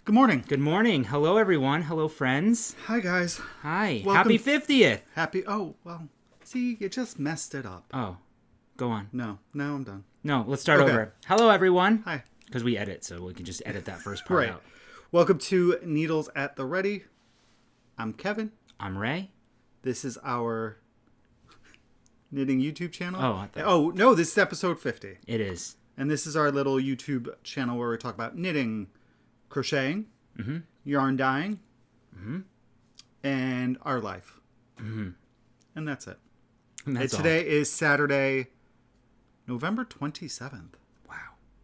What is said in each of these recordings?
Good morning. Good morning. Hello, everyone. Hello, friends. Hi, guys. Hi. Welcome. Happy 50th. See, you just messed it up. Oh, go on. No, I'm done. No, let's start Okay. over. Hello, everyone. Hi. Because we edit, so we can just edit that first part Right. out. Welcome to Needles at the Ready. I'm Kevin. I'm Ray. This is our knitting YouTube channel. No, this is episode 50. It is. And this is our little YouTube channel where we talk about knitting, crocheting, yarn dyeing, and our life. And that's it. And that's all. Today is Saturday, November 27th. Wow.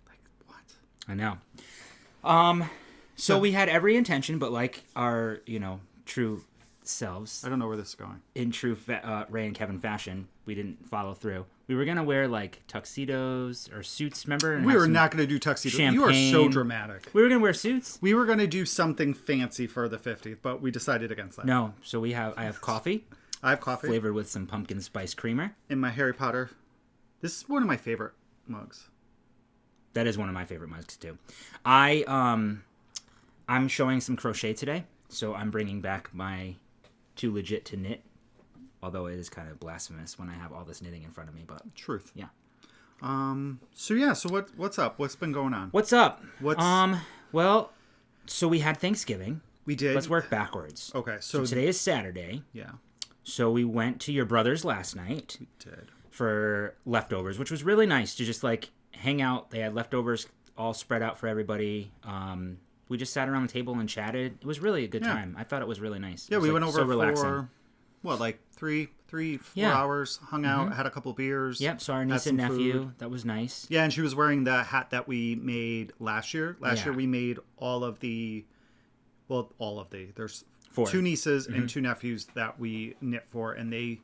Like, what? I know. So we had every intention, but like our, true selves, I don't know where this is going. in true Ray and Kevin fashion, we didn't follow through. We were going to wear like tuxedos or suits, remember? And We have were some not going to do tuxedos. champagne. You are so dramatic. We were going to wear suits? We were going to do something fancy for the 50th, but we decided against that. No. So I have coffee. I have coffee Flavored with some pumpkin spice creamer. in my Harry Potter. This is one of my favorite mugs. That is one of my favorite mugs too. I'm showing some crochet today, so I'm bringing back my Too Legit to Knit. Although it is kind of blasphemous when I have all this knitting in front of me, but Truth. yeah. So what's up? What's been going on? What's up? What's- Well, so we had Thanksgiving. We did. Let's work backwards. Okay, So today is Saturday. Yeah, So we went to your brother's last night we did. for leftovers, which was really nice to just like hang out. They had leftovers all spread out for everybody. We just sat around the table and chatted. It was really a good Yeah. time. I thought it was really nice. Yeah, It was, we like, went over so relaxing. for like 4 Yeah. hours, hung out, had a couple beers. Yep, saw our had niece some and nephew. food. That was nice. Yeah, and she was wearing the hat that we made last year. Last year Yeah. we made all of the. There's Four. 2 nieces and 2 nephews that we knit for, and they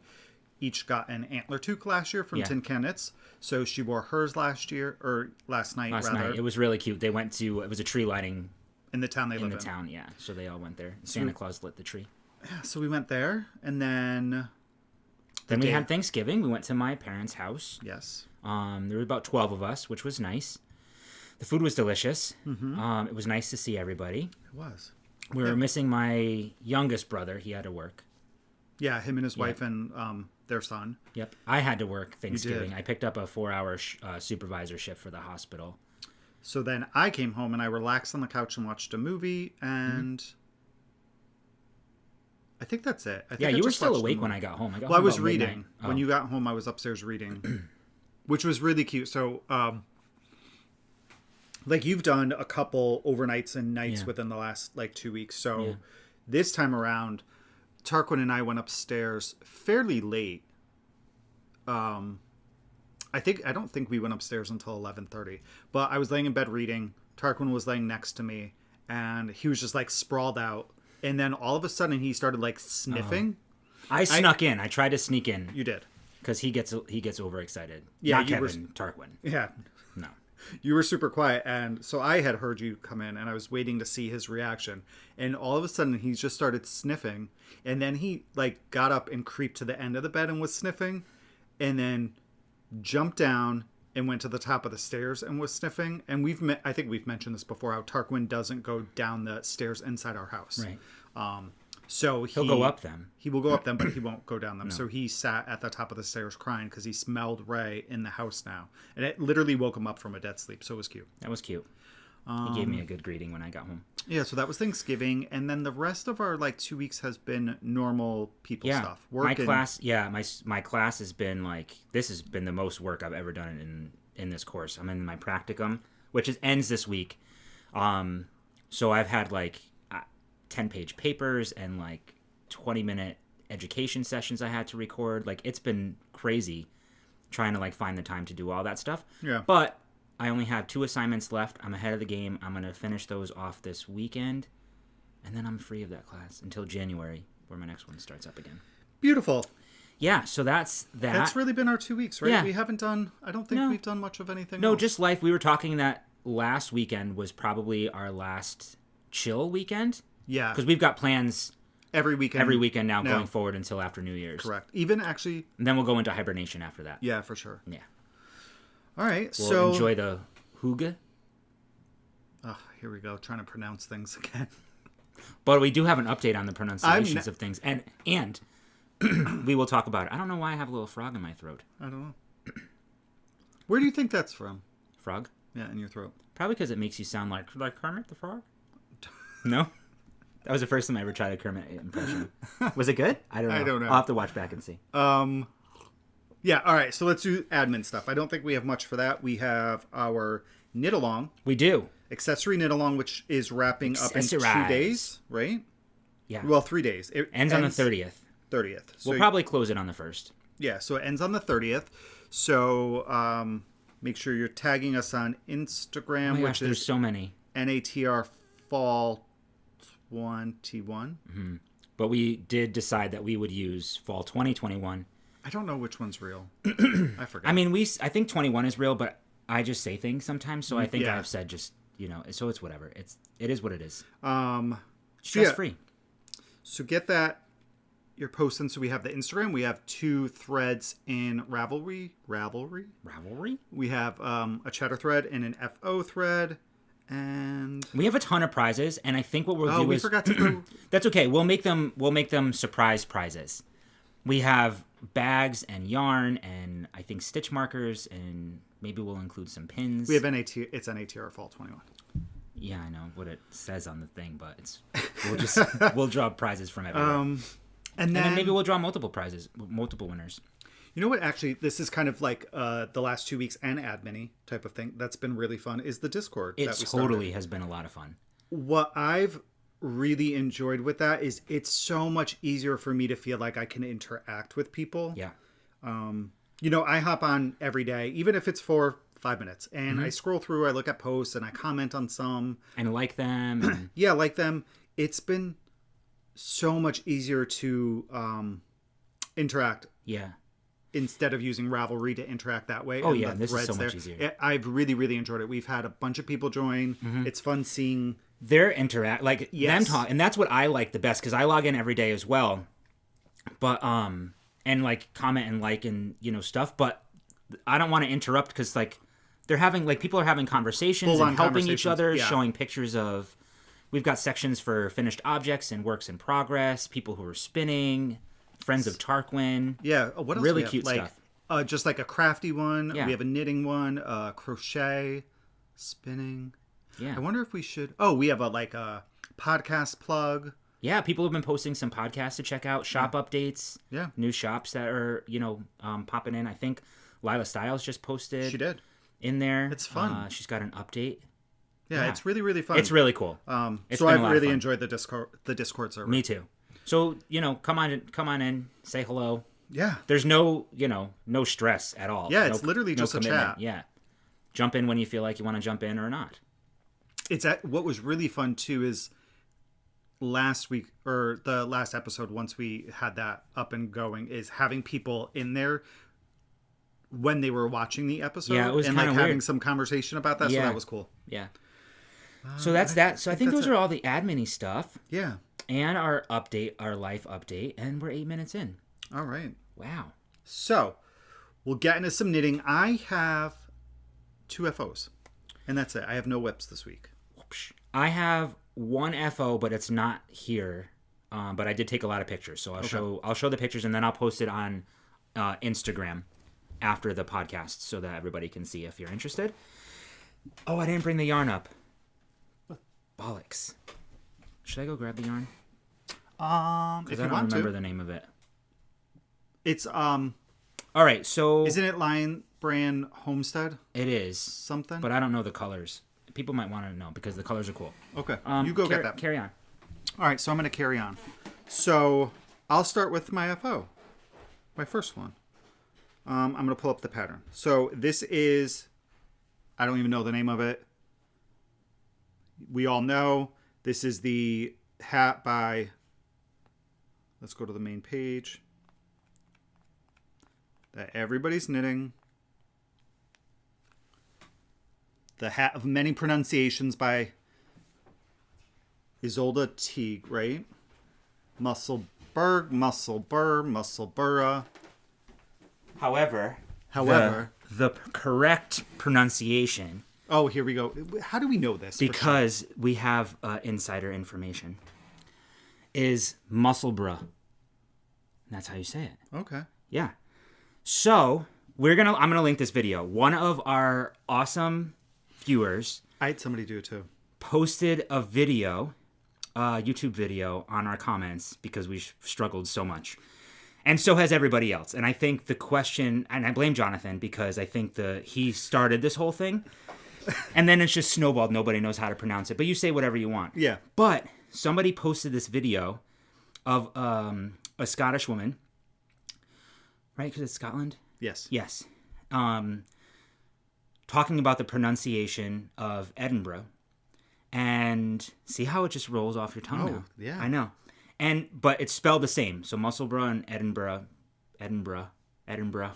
each got an antler toque last year from Yeah. Tin Can Knits. So she wore hers last night. Last night. It was really cute. They went to, it was a tree lighting in the town they in live the in. town, yeah. So they all went there. Santa Claus lit the tree. Yeah, so we went there, and then Then we day- had Thanksgiving. We went to my parents' house. yes, There were about 12 of us, which was nice. The food was delicious. It was nice to see everybody. it was. We were missing my youngest brother. He had to work. Yeah, him and his wife and their son. Yep. I had to work Thanksgiving. did. I picked up a 4-hour supervisor shift for the hospital. So then I came home and I relaxed on the couch and watched a movie, and I think that's it. I think Yeah, I you were just still watched the awake movie. when I got home. Well, I was about reading. midnight. When Oh. you got home, I was upstairs reading, which was really cute. So, like you've done a couple overnights and nights Yeah. within the last 2 weeks. So Yeah. this time around, Tarquin and I went upstairs fairly late. I don't think we went upstairs until 11:30. But I was laying in bed reading. Tarquin was laying next to me, and he was just sprawled out. And then all of a sudden, he started sniffing. I snuck in. I tried to sneak in You did. because he gets overexcited. Yeah, Not you Kevin, Tarquin. Yeah. No. You were super quiet, and so I had heard you come in, and I was waiting to see his reaction. And all of a sudden, he just started sniffing, and then he got up and creeped to the end of the bed and was sniffing, and then jumped down and went to the top of the stairs and was sniffing. And I think we've mentioned this before, how Tarquin doesn't go down the stairs inside our house. Right. So He'll go up them. He will go up them, but he won't go down them. So he sat at the top of the stairs crying because he smelled Ray in the house now. And it literally woke him up from a dead sleep. So it was cute. That was cute. He gave me a good greeting when I got home. Yeah, so that was Thanksgiving. And then the rest of our 2 weeks has been normal people Yeah. stuff. My class, my class has been this has been the most work I've ever done in this course. I'm in my practicum, which ends this week. So I've had 10-page papers and 20-minute education sessions I had to record. It's been crazy trying to find the time to do all that stuff. Yeah. But I only have 2 assignments left. I'm ahead of the game. I'm going to finish those off this weekend, and then I'm free of that class until January, where my next one starts up again. Beautiful. Yeah, so that's that. That's really been our 2 weeks, right? Yeah. We haven't done, I don't think No. we've done much of anything No, else. just life. We were talking that last weekend was probably our last chill weekend. Yeah. Because we've got plans every weekend now going forward until after New Year's. Correct. Even actually, And then we'll go into hibernation after that. yeah, for sure. Yeah. All right, We'll so enjoy the hygge. Oh, here we go, trying to pronounce things again. But we do have an update on the pronunciations of things, and we will talk about it. I don't know why I have a little frog in my throat. I don't know. Where do you think that's from? Frog? Yeah, in your throat. Probably because it makes you sound like Kermit the Frog. No? That was the first time I ever tried a Kermit impression. Was it good? I don't know. I'll have to watch back and see. Yeah, all right, so let's do admin stuff. I don't think we have much for that. We have our knit-along. We do. Accessory knit-along, which is wrapping up in 2 days, right? Yeah. Well, 3 days. It ends on the 30th. 30th. So we'll probably close it on the 1st. Yeah, so it ends on the 30th. So make sure you're tagging us on Instagram, Oh my which gosh, there's so many. NATR Fall 21. Mm-hmm. But we did decide that we would use Fall 2021. I don't know which one's real. I forgot. I mean, I think 21 is real, but I just say things sometimes, so I think Yeah. I've said just, so it's whatever. It is what it is. Stress free. So get that. You're posting. So we have the Instagram. We have 2 threads in Ravelry. We have a chatter thread and an FO thread. And we have a ton of prizes, and I think what we'll do we is forgot to go. That's okay. We'll make them surprise prizes. We have bags and yarn and I think stitch markers, and maybe we'll include some pins. We have it's NATR Fall 21. Yeah, I know what it says on the thing, but we'll draw prizes from everywhere. And then maybe we'll draw multiple prizes, multiple winners. You know what? Actually, this is kind of like the last 2 weeks and admin-y type of thing. That's been really fun. Is the Discord? It totally has been a lot of fun. What I've really enjoyed with that is it's so much easier for me to feel like I can interact with people. Yeah. I hop on every day, even if it's for 5 minutes, and I scroll through, I look at posts, and I comment on some. And like them. And... yeah, like them. It's been so much easier to interact. Yeah. Instead of using Ravelry to interact that way. Oh, yeah, this is so much easier. I've really, really enjoyed it. We've had a bunch of people join. It's fun seeing... their them talk, and that's what I like the best, because I log in every day as well. But, and, comment and and, stuff, but I don't want to interrupt, because, they're having, people are having conversations and helping each other, showing pictures of... We've got sections for finished objects and works in progress, people who are spinning... Friends of Tarquin. Yeah. What else? Really cute stuff. Just like a crafty one. Yeah. We have a knitting one. Crochet, spinning. Yeah. I wonder if we should. Oh, we have a podcast plug. Yeah, people have been posting some podcasts to check out. Shop updates. Yeah. New shops that are popping in. I think Lila Stiles just posted. She did. In there. It's fun. She's got an update. Yeah, it's really, really fun. It's really cool. So I've really enjoyed the Discord server. Me too. So, come on in, say hello. Yeah. There's no stress at all. Yeah, it's literally just a chat. Yeah. Jump in when you feel like you want to jump in or not. What was really fun too is last week, or the last episode, once we had that up and going, is having people in there when they were watching the episode. Yeah, it was and kind of having some conversation about that. Yeah. So that was cool. Yeah. So that's that. So I think those are all the admin-y stuff. Yeah. And our life update, and we're 8 minutes in. All right. Wow. So, we'll get into some knitting. I have 2 FOs, and that's it. I have no whips this week. I have 1 FO, but it's not here. But I did take a lot of pictures, so I'll show the pictures, and then I'll post it on Instagram after the podcast, so that everybody can see if you're interested. Oh, I didn't bring the yarn up. Bollocks. Should I go grab the yarn? If you want to. I don't remember the name of it. It's All right, so isn't it Lion Brand Homestead? It is something, but I don't know the colors. People might want to know because the colors are cool. Okay, you go get that. Carry on. All right, so I'm going to carry on. So I'll start with my FO, my first one. I'm going to pull up the pattern. So this is, I don't even know the name of it. We all know this is the hat by, let's go to the main page, that everybody's knitting. The Hat of Many Pronunciations by Isolde Teague, right? Musselburgh. However, the correct pronunciation Oh, here we go. How do we know this? Because we have insider information. Is Musselburgh. That's how you say it. Okay. Yeah. So I'm gonna link this video. One of our awesome viewers, I had somebody do it too, posted a video, YouTube video on our comments because we struggled so much. And so has everybody else. And I think the question, and I blame Jonathan because I think he started this whole thing. And then it's just snowballed. Nobody knows how to pronounce it. But you say whatever you want. Yeah. But somebody posted this video of a Scottish woman. Right? Because it's Scotland? Yes. Yes. Talking about the pronunciation of Edinburgh. And see how it just rolls off your tongue now? Yeah. I know. But it's spelled the same. So Musselburgh and Edinburgh.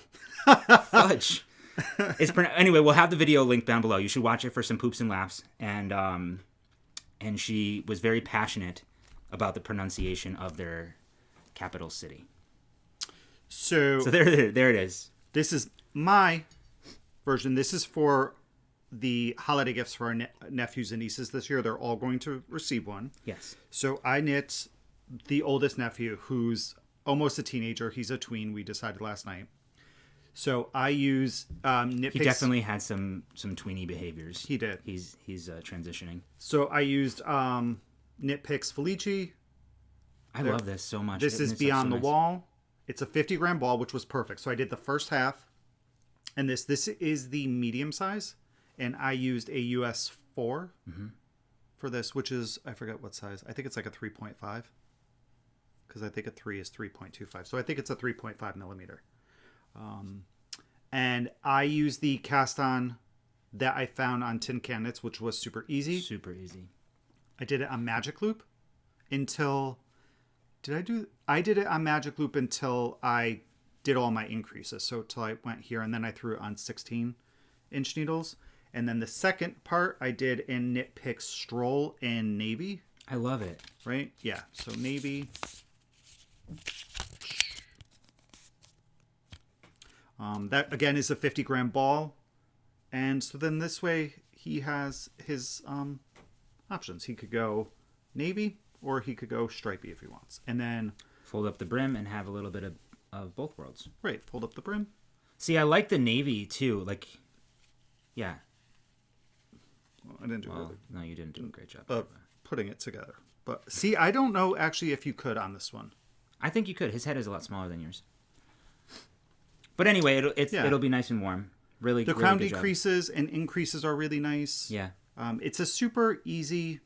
Fudge. Anyway, we'll have the video linked down below. You should watch it for some poops and laughs. And she was very passionate about the pronunciation of their capital city. So there it is. This is my version. This is for the holiday gifts for our nephews and nieces this year. They're all going to receive one. Yes. So I knit the oldest nephew, who's almost a teenager. He's a tween. We decided last night. So I use knit. He definitely had some tweeny behaviors. He did. He's transitioning. So I used Knit Picks Felici. I love this so much. This is Beyond the Wall. It's a 50-gram ball, which was perfect. So I did the first half, and this is the medium size, and I used a US 4 for this, which is, I forget what size. I think it's like a 3.5, because I think a 3 is 3.25. So I think it's a 3.5 millimeter. And I used the cast on that I found on Tin Can Knits, which was super easy. Super easy. I did it on Magic Loop until... I did it on Magic Loop until I did all my increases. So till I went here, and then I threw it on 16-inch needles. And then the second part I did in Knit Picks Stroll and Navy. I love it. Right? Yeah. So Navy. That, again, is a 50-gram ball. And so then this way he has his options. He could go Navy, or he could go stripey if he wants. And then... fold up the brim and have a little bit of both worlds. Right, fold up the brim. See, I like the navy, too. Like, yeah. Well, I didn't do really... No, you didn't do a great job. Putting it together. But, see, I don't know, actually, if you could on this one. I think you could. His head is a lot smaller than yours. But anyway, it'll be nice and warm. Really, the really crown good decreases and increases are really nice. Yeah. It's a super easy...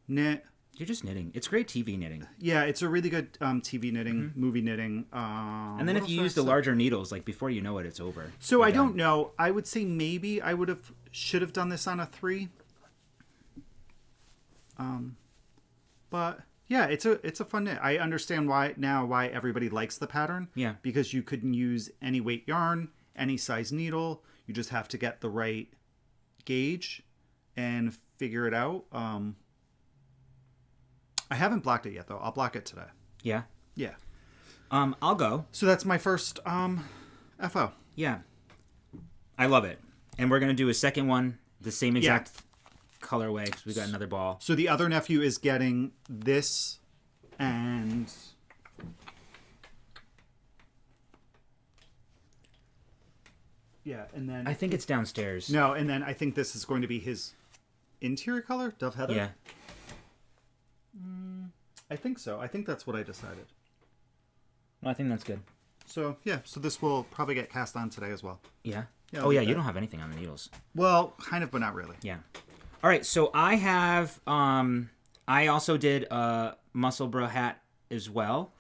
knit. You're just knitting. It's great TV knitting. Yeah, it's a really good TV knitting, movie knitting. And then if you use the larger needles, like before you know it, it's over. So I don't know. I would say maybe I should have done this on a 3. But yeah, it's a fun knit. I understand why everybody likes the pattern. Yeah. Because you couldn't use any weight yarn, any size needle. You just have to get the right gauge and figure it out. I haven't blocked it yet, though. I'll block it today. Yeah? Yeah. I'll go. So that's my first FO. Yeah. I love it. And we're going to do a second one, the same exact colorway, because we got another ball. So the other nephew is getting this and... yeah, and then... I think it's downstairs. No, and then I think this is going to be his interior color, Dove Heather? Yeah. I think so. I think that's what I decided. Well, I think that's good. So, yeah. So this will probably get cast on today as well. Yeah? Yeah, you don't have anything on the needles. Well, kind of, but not really. Yeah. All right, so I have... I also did a Musselburgh hat as well.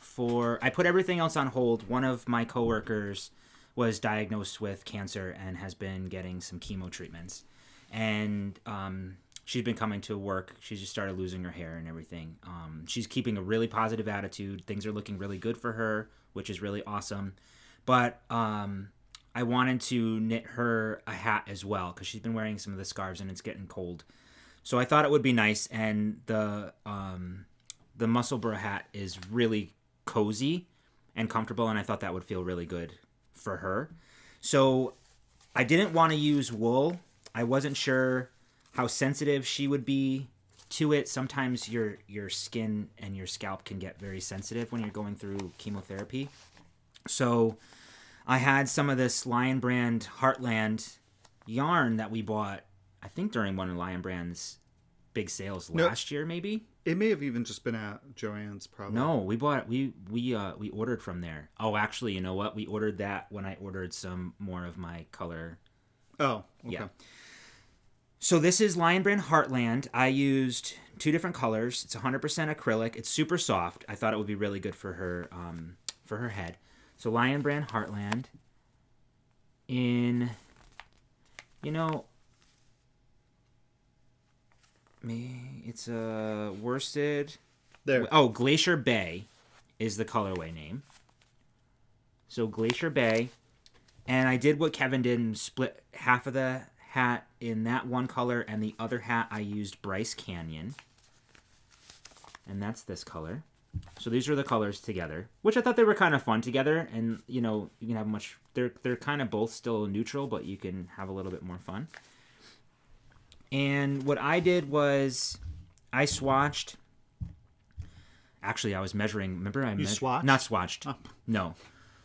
I put everything else on hold. One of my coworkers was diagnosed with cancer and has been getting some chemo treatments. And... she's been coming to work. She just started losing her hair and everything. She's keeping a really positive attitude. Things are looking really good for her, which is really awesome. But I wanted to knit her a hat as well because she's been wearing some of the scarves and it's getting cold. So I thought it would be nice. And the Musselburgh hat is really cozy and comfortable, and I thought that would feel really good for her. So I didn't want to use wool. I wasn't sure how sensitive she would be to it. Sometimes your skin and your scalp can get very sensitive when you're going through chemotherapy. So I had some of this Lion Brand Heartland yarn that we bought, I think during one of Lion Brand's big sales last year, maybe. It may have even just been at Joann's, probably. No, we ordered from there. Oh, actually, you know what? We ordered that when I ordered some more of my color. Oh, okay. Yeah. So this is Lion Brand Heartland. I used 2 different colors. It's 100% acrylic. It's super soft. I thought it would be really good for her head. So Lion Brand Heartland in, it's a worsted. There. Oh, Glacier Bay is the colorway name. So Glacier Bay. And I did what Kevin did and split half of the hat in that one color, and the other hat I used Bryce Canyon. And that's this color. So these are the colors together, which I thought they were kind of fun together. And, you can have they're kind of both still neutral, but you can have a little bit more fun. And what I did was I swatched. Actually, I was measuring. Remember, swatched? Not swatched. Oh. No.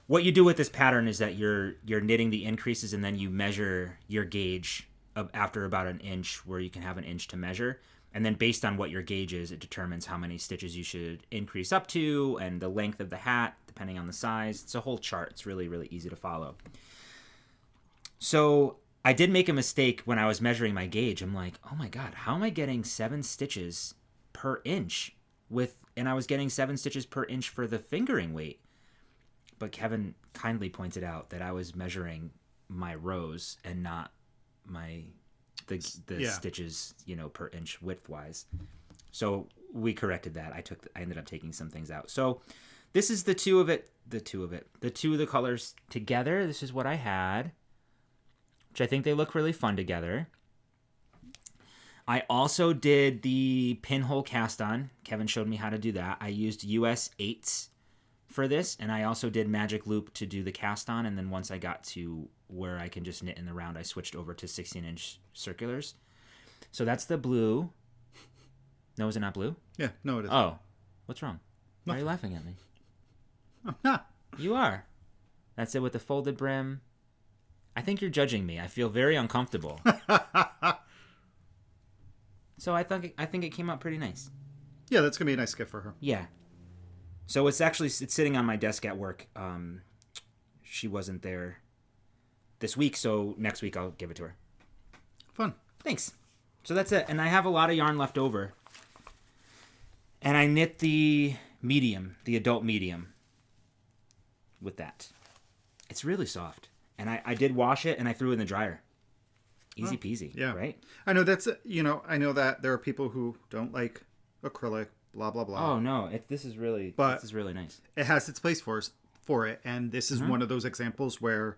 What you do with this pattern is that you're knitting the increases, and then you measure your gauge after about an inch, where you can have an inch to measure. And then based on what your gauge is, it determines how many stitches you should increase up to and the length of the hat, depending on the size. It's a whole chart. It's really, really easy to follow. So I did make a mistake when I was measuring my gauge. I'm like, oh my God, how am I getting 7 stitches per inch and I was getting 7 stitches per inch for the fingering weight. But Kevin kindly pointed out that I was measuring my rows and not the stitches, per inch width-wise. So we corrected that. I ended up taking some things out. So this is the two of the colors together. This is what I had, which I think they look really fun together. I also did the pinhole cast on. Kevin showed me how to do that. I used US 8s for this, and I also did magic loop to do the cast on, and then once I got to where I can just knit in the round, I switched over to 16-inch circulars. So that's the blue. No, is it not blue? Yeah, no, it is. Oh, what's wrong? Why are you laughing at me? I'm not. You are. That's it with the folded brim. I think you're judging me. I feel very uncomfortable. So I think it came out pretty nice. Yeah, that's gonna be a nice gift for her. Yeah. So it's sitting on my desk at work. She wasn't there this week, so next week I'll give it to her. Fun. Thanks. So that's it. And I have a lot of yarn left over. And I knit the medium, the adult medium, with that. It's really soft. And I did wash it, and I threw it in the dryer. Easy peasy, yeah. Right? I know I know that there are people who don't like acrylic, blah, blah, blah. Oh, no. This is really nice. It has its place for it, and this is one of those examples where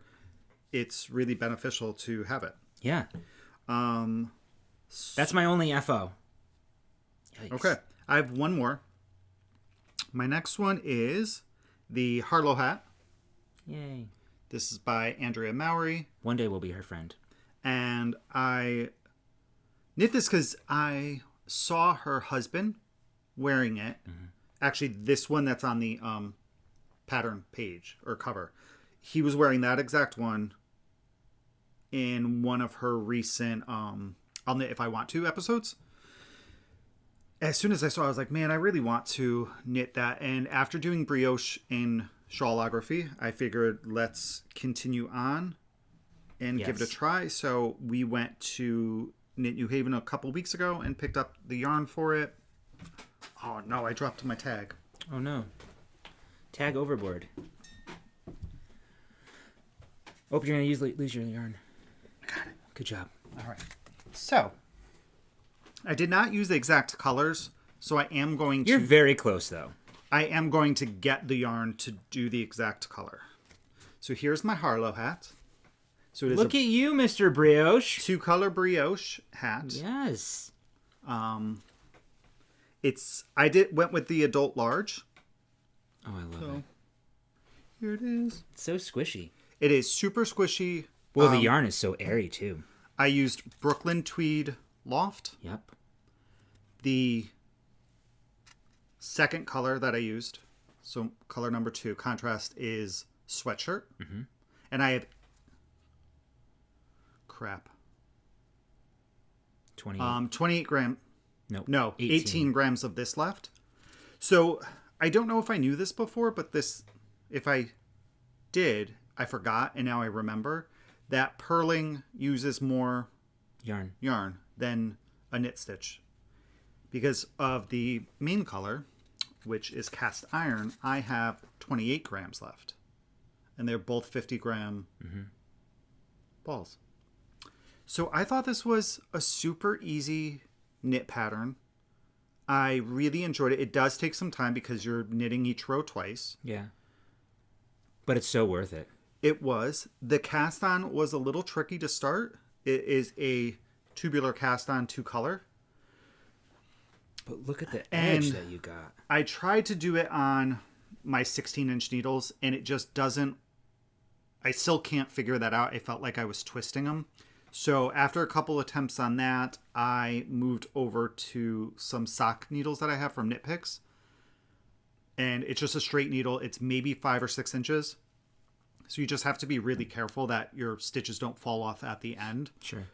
it's really beneficial to have it. Yeah. That's my only FO. Yikes. Okay. I have one more. My next one is the Harlow hat. Yay. This is by Andrea Mowry. One day we'll be her friend. And I knit this because I saw her husband wearing it. Mm-hmm. Actually, this one that's on the pattern page or cover. He was wearing that exact one in one of her recent I'll Knit If I Want To episodes. As soon as I saw it, I was like, man, I really want to knit that. And after doing brioche in shawlography, I figured let's continue on and give it a try. So we went to Knit New Haven a couple weeks ago and picked up the yarn for it. Oh no, I dropped my tag. Oh no. Tag overboard. Oh, you're going to lose your yarn. I got it. Good job. All right. So, I did not use the exact colors, so I am going to... You're very close, though. I am going to get the yarn to do the exact color. So here's my Harlow hat. So it is Look at you, Mr. Brioche. 2-color brioche hat. Yes. I went with the adult large. Oh, I love it. Here it is. It's so squishy. It is super squishy. Well, the yarn is so airy, too. I used Brooklyn Tweed Loft. Yep. The second color that I used, so color number 2, contrast, is Sweatshirt. Mm-hmm. And I have 28 grams. No, 18 grams of this left. So I don't know if I knew this before, but if I did, I forgot, and now I remember that purling uses more yarn than a knit stitch. Because of the main color, which is cast iron, I have 28 grams left. And they're both 50-gram balls. So I thought this was a super easy knit pattern. I really enjoyed it. It does take some time because you're knitting each row twice. Yeah. But it's so worth it. It was. The cast on was a little tricky to start. It is a tubular cast on 2-color. But look at the edge that you got. I tried to do it on my 16-inch needles, and it just doesn't... I still can't figure that out. I felt like I was twisting them. So after a couple attempts on that, I moved over to some sock needles that I have from Knit Picks. And it's just a straight needle. It's maybe 5 or 6 inches. So you just have to be really careful that your stitches don't fall off at the end. Sure.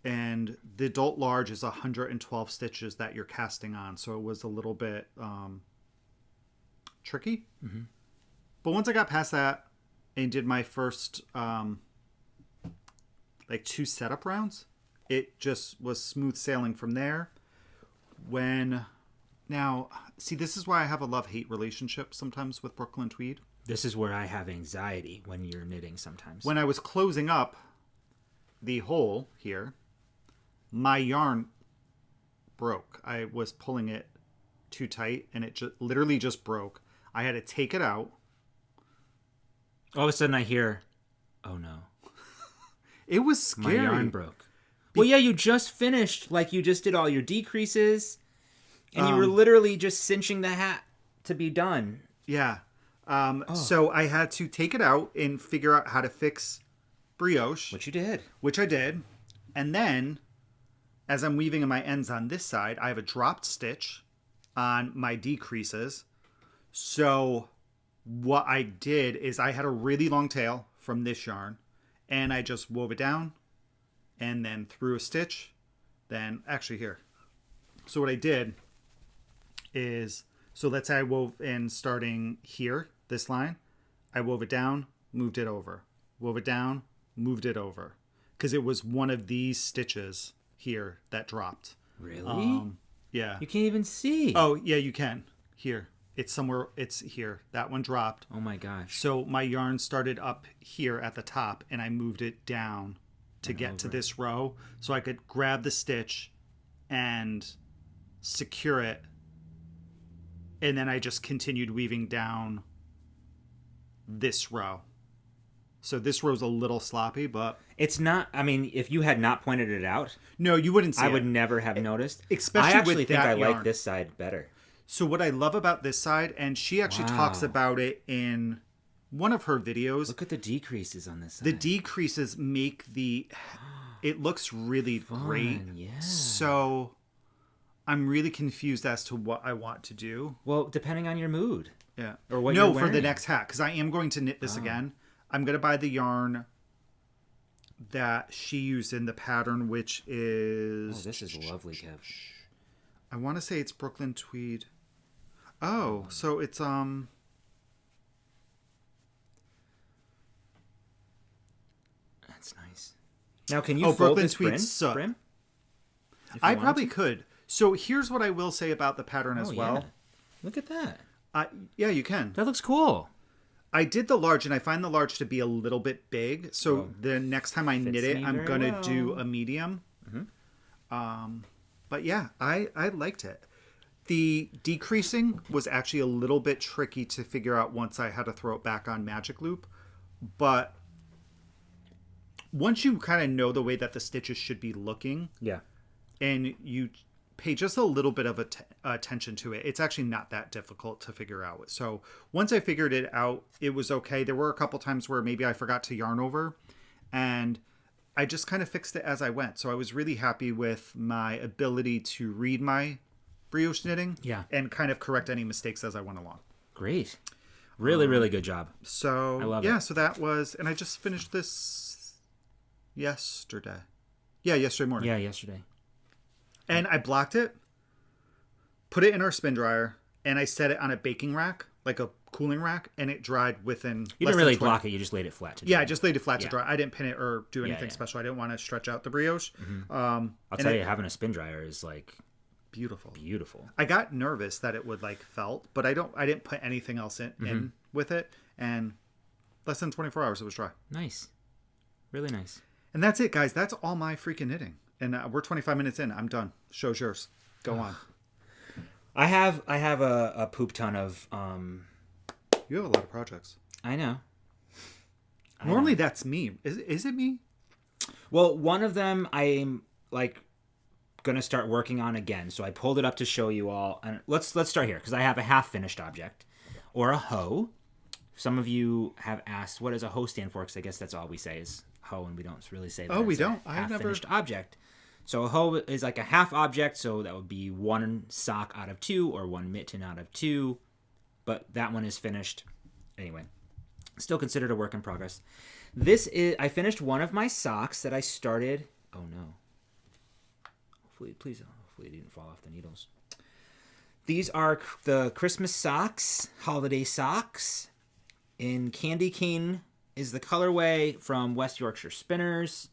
And the adult large is 112 stitches that you're casting on. So it was a little bit tricky. Mm-hmm. But once I got past that and did my first 2 setup rounds, it just was smooth sailing from there. Now, see, this is why I have a love-hate relationship sometimes with Brooklyn Tweed. This is where I have anxiety when you're knitting sometimes. When I was closing up the hole here, my yarn broke. I was pulling it too tight, and it literally just broke. I had to take it out. All of a sudden I hear, oh no. It was scary. My yarn broke. Well, yeah, you just finished. Like, you just did all your decreases, and you were literally just cinching the hat to be done. Yeah. So I had to take it out and figure out how to fix brioche. Which you did. Which I did. And then, as I'm weaving in my ends on this side, I have a dropped stitch on my decreases. So what I did is I had a really long tail from this yarn, and I just wove it down and then threw a stitch. Then, actually here. So what I did is, so let's say I wove in starting here, this line. I wove it down, moved it over. Wove it down, moved it over. Because it was one of these stitches here that dropped. Really? Yeah. You can't even see. Oh, yeah, you can. Here. It's somewhere. It's here. That one dropped. Oh my gosh. So my yarn started up here at the top, and I moved it down to get to this row so I could grab the stitch and secure it. And then I just continued weaving down this row. So this row's a little sloppy, but... It's not... I mean, if you had not pointed it out... No, you wouldn't see it. I would never have noticed. Especially I actually with think that I yarn. like this side better. So what I love about this side, and she actually talks about it in one of her videos. Look at the decreases on this side. The decreases make the... It looks really great. Yeah. So I'm really confused as to what I want to do. Well, depending on your mood. Yeah. Or what you're wearing. For the next hat, because I am going to knit this again. I'm going to buy the yarn that she used in the pattern, which is... Oh, this is lovely, Kev. I want to say it's Brooklyn Tweed. Oh, so it's... That's nice. Now, can you fold Brooklyn this Tweed brim? I probably could. So here's what I will say about the pattern as well. Yeah. Look at that. Yeah, you can. That looks cool. I did the large, and I find the large to be a little bit big. So the next time I knit it, I'm going to do a medium. Mm-hmm. But yeah, I liked it. The decreasing was actually a little bit tricky to figure out once I had to throw it back on Magic Loop. But once you kind of know the way that the stitches should be looking, yeah, and you pay just a little bit of attention to it, it's actually not that difficult to figure out. So once I figured it out, it was okay. There were a couple times where maybe I forgot to yarn over, and I just kind of fixed it as I went. So I was really happy with my ability to read my brioche knitting and kind of correct any mistakes as I went along. Great. Really, really good job. So I love it. So that was, and I just finished this yesterday. Yeah, yesterday morning. Yeah, yesterday. And I blocked it, put it in our spin dryer, and I set it on a baking rack, like a cooling rack, and it dried within. You didn't really block it; you just laid it flat. Yeah, I just laid it flat to dry. I didn't pin it or do anything special. I didn't want to stretch out the brioche. I'll tell you, having a spin dryer is like beautiful. Beautiful. I got nervous that it would like felt, but I didn't put anything else in with it, and less than 24 hours it was dry. Nice, really nice. And that's it, guys. That's all my freaking knitting, and we're 25 minutes in. I'm done. Show's yours. Go on. I have a poop ton of. You have a lot of projects. I know. Normally that's me. Is it me? Well, one of them I'm like gonna start working on again. So I pulled it up to show you all. And let's start here because I have a half finished object or a hoe. Some of you have asked what does a hoe stand for? Because I guess that's all we say is hoe, and we don't really say that. Oh, we it's don't. A half finished object. So a hoe is like a half object. So that would be one sock out of two or one mitten out of two. But that one is finished. Anyway, still considered a work in progress. I finished one of my socks that I started. Oh no. Hopefully it didn't fall off the needles. These are the Christmas socks, holiday socks. In Candy Cane is the colorway from West Yorkshire Spinners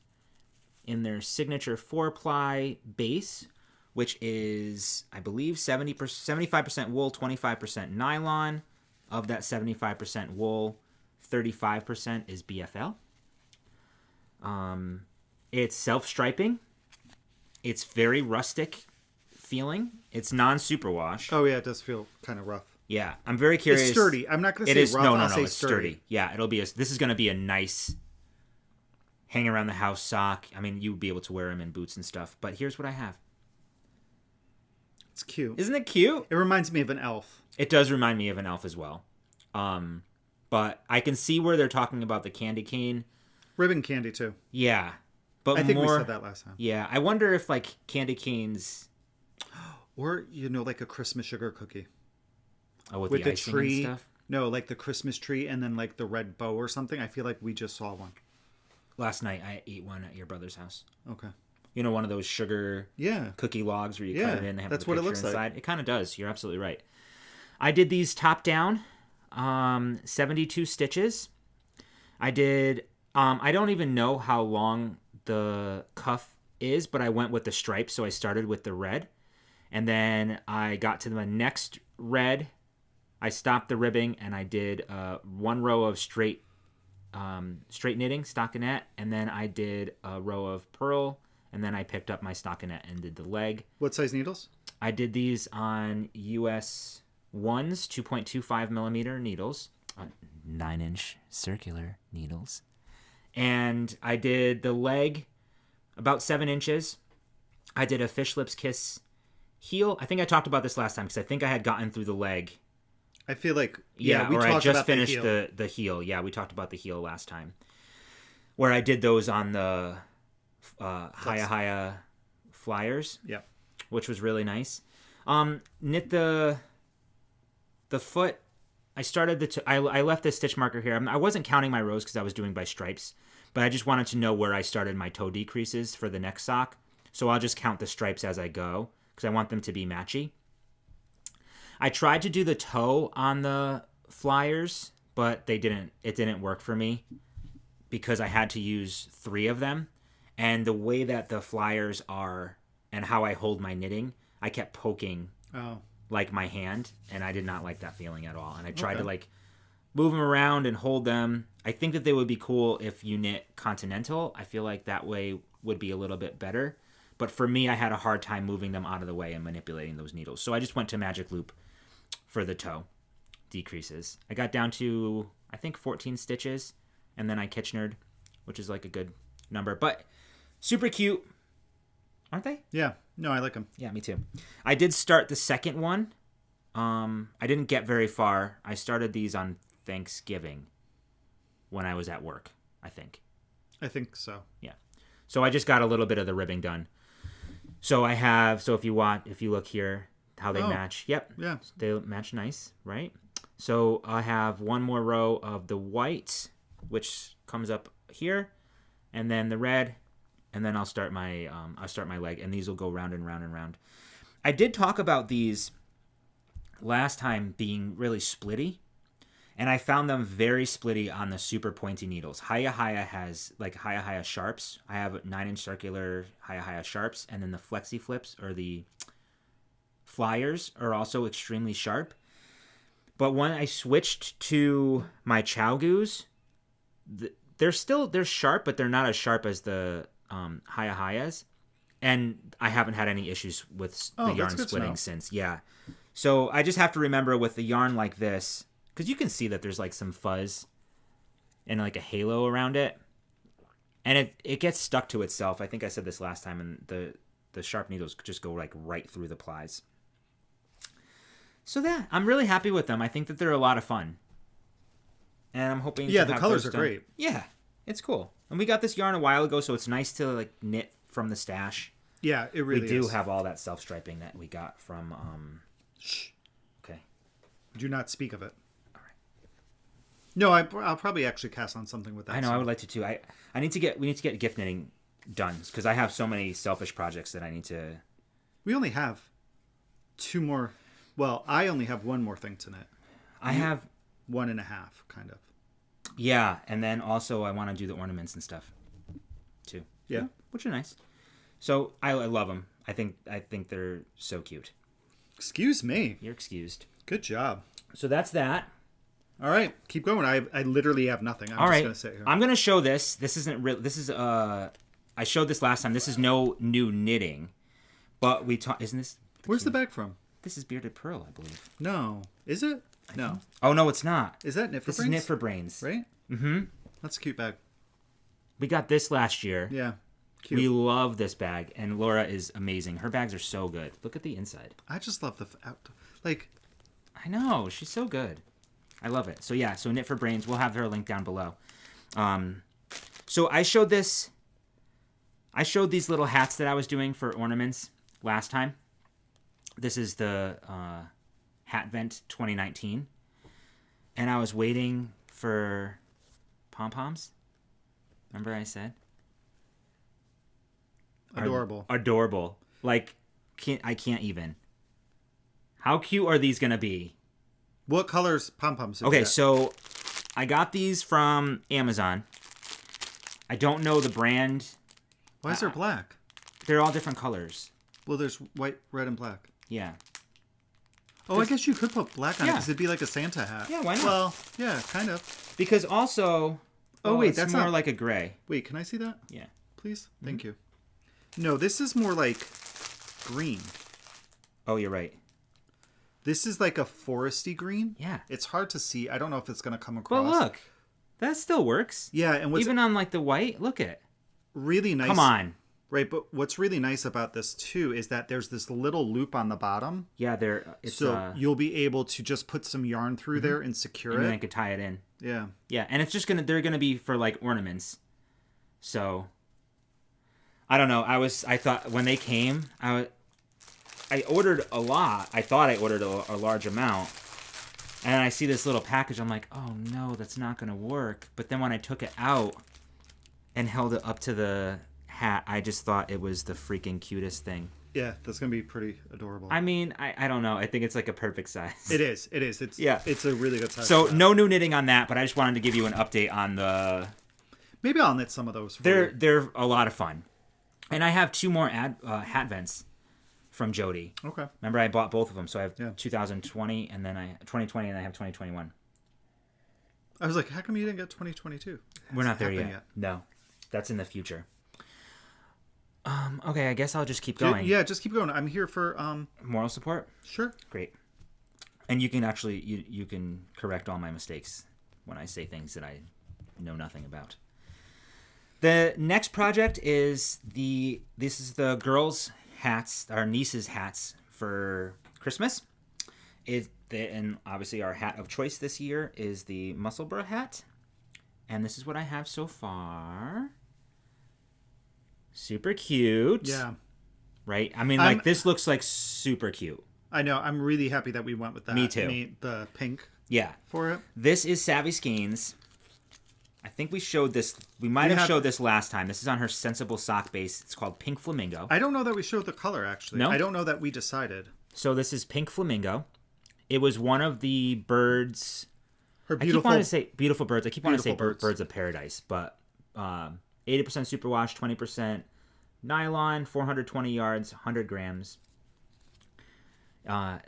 in their signature 4-ply base, which is, I believe, 75% wool, 25% nylon. Of that 75% wool, 35% is BFL. It's self-striping. It's very rustic feeling. It's non-superwash. Oh, yeah, it does feel kind of rough. Yeah, I'm very curious. It's sturdy. I'm not going to say rough. No, I'll say it's sturdy. Yeah, this is going to be a nice hang around the house sock. I mean, you would be able to wear them in boots and stuff. But here's what I have. It's cute. Isn't it cute? It reminds me of an elf. It does remind me of an elf as well. But I can see where they're talking about the candy cane. Ribbon candy, too. Yeah. But I think we said that last time. Yeah. I wonder if, like, candy canes... Or, like a Christmas sugar cookie. Oh, with the icing tree. And stuff? No, like the Christmas tree and then, like, the red bow or something. I feel like we just saw one. Last night, I ate one at your brother's house. Okay. One of those sugar cookie logs where you cut it in and have that's the what it picture looks inside. like. It kind of does. You're absolutely right. I did these top down, 72 stitches. I did, I don't even know how long the cuff is, but I went with the stripes. So I started with the red and then I got to the next red. I stopped the ribbing and I did one row of straight knitting stockinette. And then I did a row of purl. And then I picked up my stockinette and did the leg. What size needles? I did these on US 1s, 2.25 millimeter needles, 9-inch circular needles. And I did the leg about 7 inches. I did a Fish Lips Kiss heel. I think I talked about this last time because I think I had gotten through the leg. I feel like, we talked I just about finished the heel. Yeah, we talked about the heel last time. Where I did those on the Haya flyers. Yeah. Which was really nice. Knit the foot. I started I left the stitch marker here. I wasn't counting my rows because I was doing by stripes, but I just wanted to know where I started my toe decreases for the next sock. So I'll just count the stripes as I go because I want them to be matchy. I tried to do the toe on the flyers, but it didn't work for me because I had to use 3 of them. And the way that the flyers are and how I hold my knitting, I kept poking like my hand, and I did not like that feeling at all. And I tried to like move them around and hold them. I think that they would be cool if you knit continental. I feel like that way would be a little bit better. But for me, I had a hard time moving them out of the way and manipulating those needles. So I just went to Magic Loop for the toe decreases. I got down to, I think, 14 stitches, and then I Kitchenered, which is like a good number. But super cute. Aren't they? Yeah. No, I like them. Yeah, me too. I did start the second one. I didn't get very far. I started these on Thanksgiving when I was at work, I think. I think so. Yeah. So I just got a little bit of the ribbing done. So if you look here, how they match. Yep. Yeah. They match nice, right? So I have one more row of the white, which comes up here, and then the red, and then I'll start my leg, and these will go round and round and round. I did talk about these last time being really splitty, and I found them very splitty on the super pointy needles. Haya has like Haya sharps. I have 9-inch circular Haya sharps, and then the flexi flips or the flyers are also extremely sharp. But when I switched to my Chowgoos, they're sharp, but they're not as sharp as the Hayas. And I haven't had any issues with the yarn splitting since. Yeah. So I just have to remember with the yarn like this, because you can see that there's like some fuzz and like a halo around it. And it gets stuck to itself. I think I said this last time, and the sharp needles just go like right through the plies. So that I'm really happy with them. I think that they're a lot of fun. And I'm hoping the colors are great. Yeah, it's cool. And we got this yarn a while ago, so it's nice to like knit from the stash. Yeah, it really is. We do have all that self-striping that we got from Shh. Okay. Do not speak of it. All right. No, I'll probably actually cast on something with that. I know, I would like to too. We need to get gift knitting done, because I have so many selfish projects that I need to. We only have 2 more. Well, I only have 1 more thing to knit. I have 1.5, kind of. Yeah, and then also I want to do the ornaments and stuff too. Yeah, which are nice. So I love them. I think they're so cute. Excuse me. You're excused. Good job. So that's that. All right, keep going. I literally have nothing. I'm All just right. gonna sit here. I'm gonna show this. This isn't real. This is I showed this last time. This is no new knitting, but we taught. Isn't this? Where's the bag from? This is Bearded Pearl, I believe. No, is it? No. Oh no, it's not. Is that Knit for Brains? Brains? Is Knit for Brains, right? Mm-hmm. That's a cute bag. We got this last year. Yeah. Cute. We love this bag, and Laura is amazing. Her bags are so good. Look at the inside. I just love the like. I know, she's so good. I love it. So yeah, so Knit for Brains. We'll have her link down below. So I showed this. I showed these little hats that I was doing for ornaments last time. This is the Hat Vent 2019, and I was waiting for pom poms. Remember I said. Adorable. Like, I can't even. How cute are these gonna be? What colors pom-poms? Okay, so I got these from Amazon. I don't know the brand. Why is there black? They're all different colors. Well, there's white, red, and black. Yeah. Oh, I guess you could put black on it because it'd be like a Santa hat. Yeah, why not? Well, yeah, kind of. Because also... Oh, wait, it's that's more not... like a gray. Wait, can I see that? Yeah. Please? Thank you. No, this is more like green. Oh, you're right. This is like a foresty green. Yeah. It's hard to see. I don't know if it's going to come across. But look, that still works. Yeah, and what's even on like the white, look at. Really nice. Come on. Right, but what's really nice about this too is that there's this little loop on the bottom. Yeah, you'll be able to just put some yarn through there and secure it. And then I could tie it in. Yeah. Yeah, and it's just they're gonna be for like ornaments. So I don't know. I thought when they came, I ordered a lot. I thought I ordered a large amount. And I see this little package. I'm like, oh no, that's not going to work. But then when I took it out and held it up to the hat, I just thought it was the freaking cutest thing. Yeah, that's going to be pretty adorable. I mean, I don't know. I think it's like a perfect size. It is. It's a really good size. So no new knitting on that, but I just wanted to give you an update on the... Maybe I'll knit some of those for you. They're a lot of fun. And I have 2 more hat vents from Jody. Okay. Remember, I bought both of them, so I have 2020 and then 2020, and I have 2021. I was like, how come you didn't get 2022? We're not there yet. No, that's in the future. Okay, I guess I'll just keep going. Yeah, just keep going. I'm here for moral support. Sure. Great. And you can actually you can correct all my mistakes when I say things that I know nothing about. The next project is this is the girls' hats, our niece's hats for Christmas. And obviously our hat of choice this year is the Musselburgh hat. And this is what I have so far. Super cute. Yeah. Right? I mean, like, this looks like super cute. I know. I'm really happy that we went with that. Me too. The pink. Yeah. For it. This is Savvy Skeins. I think we showed this. We might have showed this last time. This is on her Sensible sock base. It's called Pink Flamingo. I don't know that we showed the color, actually. No? I don't know that we decided. So this is Pink Flamingo. It was one of the birds. Her beautiful. I keep wanting to say beautiful birds. I keep wanting to say birds. birds of paradise, but 80% superwash, 20% nylon, 420 yards, 100 grams.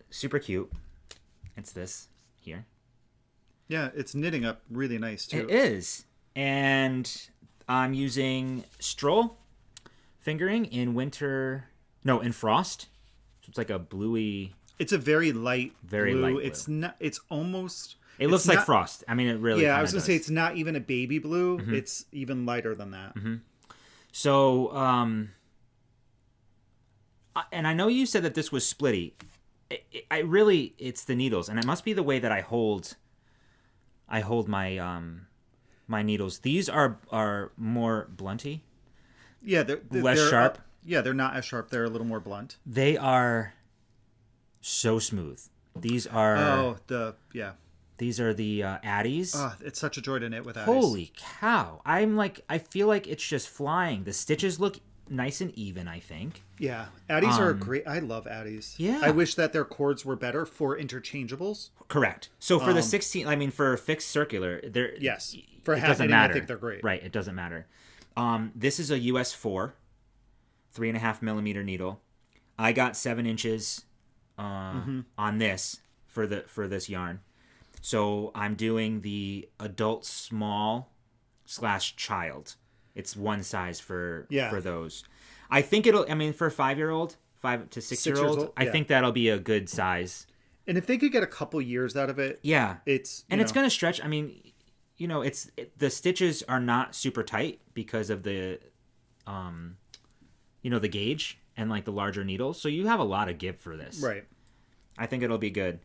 Super cute. It's this here. Yeah, it's knitting up really nice too. It is. And I'm using Stroll fingering in frost. So it's like a bluey. It's a very light Very blue. light blue. It's not. It's almost. It looks like frost. I mean, it really. Yeah, I was gonna does. say it's not even a baby blue. Mm-hmm. It's even lighter than that. Mm-hmm. So, and I know you said that this was splitty. It's the needles, and it must be the way that I hold my my needles. These are more blunty. Yeah, they're less sharp. They're not as sharp. They're a little more blunt. They are so smooth. These are These are the Addies. Oh, it's such a joy to knit with Addies. Holy cow! I feel like it's just flying. The stitches look nice and even, I think. Yeah, Addies are great. I love Addies. Yeah. I wish that their cords were better for interchangeables. Correct. So for the 16, I mean, for a fixed circular, they're yes. For it half doesn't knitting, matter. I think they're great. Right. It doesn't matter. This is a US 4, 3.5 millimeter needle. I got 7 inches on this for this yarn. So I'm doing the adult small / child. It's one size for those. I think for a 5-year-old, 5 to 6-year-old, I think that'll be a good size. And if they could get a couple years out of it, it's going to stretch. I mean, the stitches are not super tight because of the, the gauge and like the larger needles. So you have a lot of give for this. Right. I think it'll be good.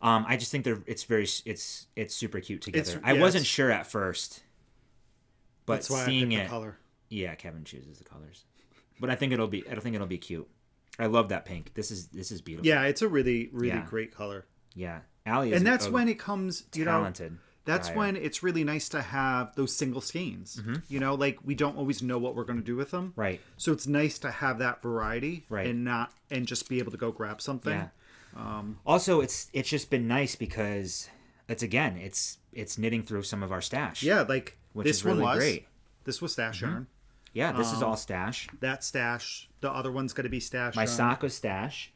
I just think it's super cute together. I wasn't sure at first, but that's why seeing I picked the color. Yeah, Kevin chooses the colors, but I think it'll be cute. I love that pink. This is beautiful. Yeah, it's a really great color. Yeah, Allie is and that's when it comes talented. That's when it's really nice to have those single skeins. Mm-hmm. Like we don't always know what we're going to do with them. Right. So it's nice to have that variety. Right. And just be able to go grab something. Yeah. Also, it's just been nice because it's knitting through some of our stash. Yeah, like which this is really one was great. This was stash yarn. Yeah, this is all stash. That stash. The other one's going to be stash. My sock was stash.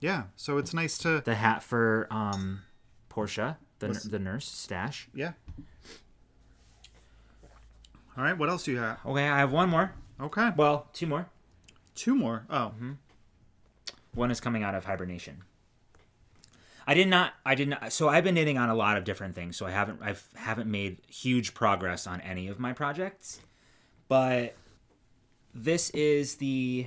Yeah, so it's nice to the hat for Portia, the nurse stash. Yeah. All right, what else do you have? Okay, I have one more. Okay. Well, 2 more. 2 more. Oh. Mm-hmm. One is coming out of hibernation. I did not. So I've been knitting on a lot of different things. So I haven't made huge progress on any of my projects. But this is the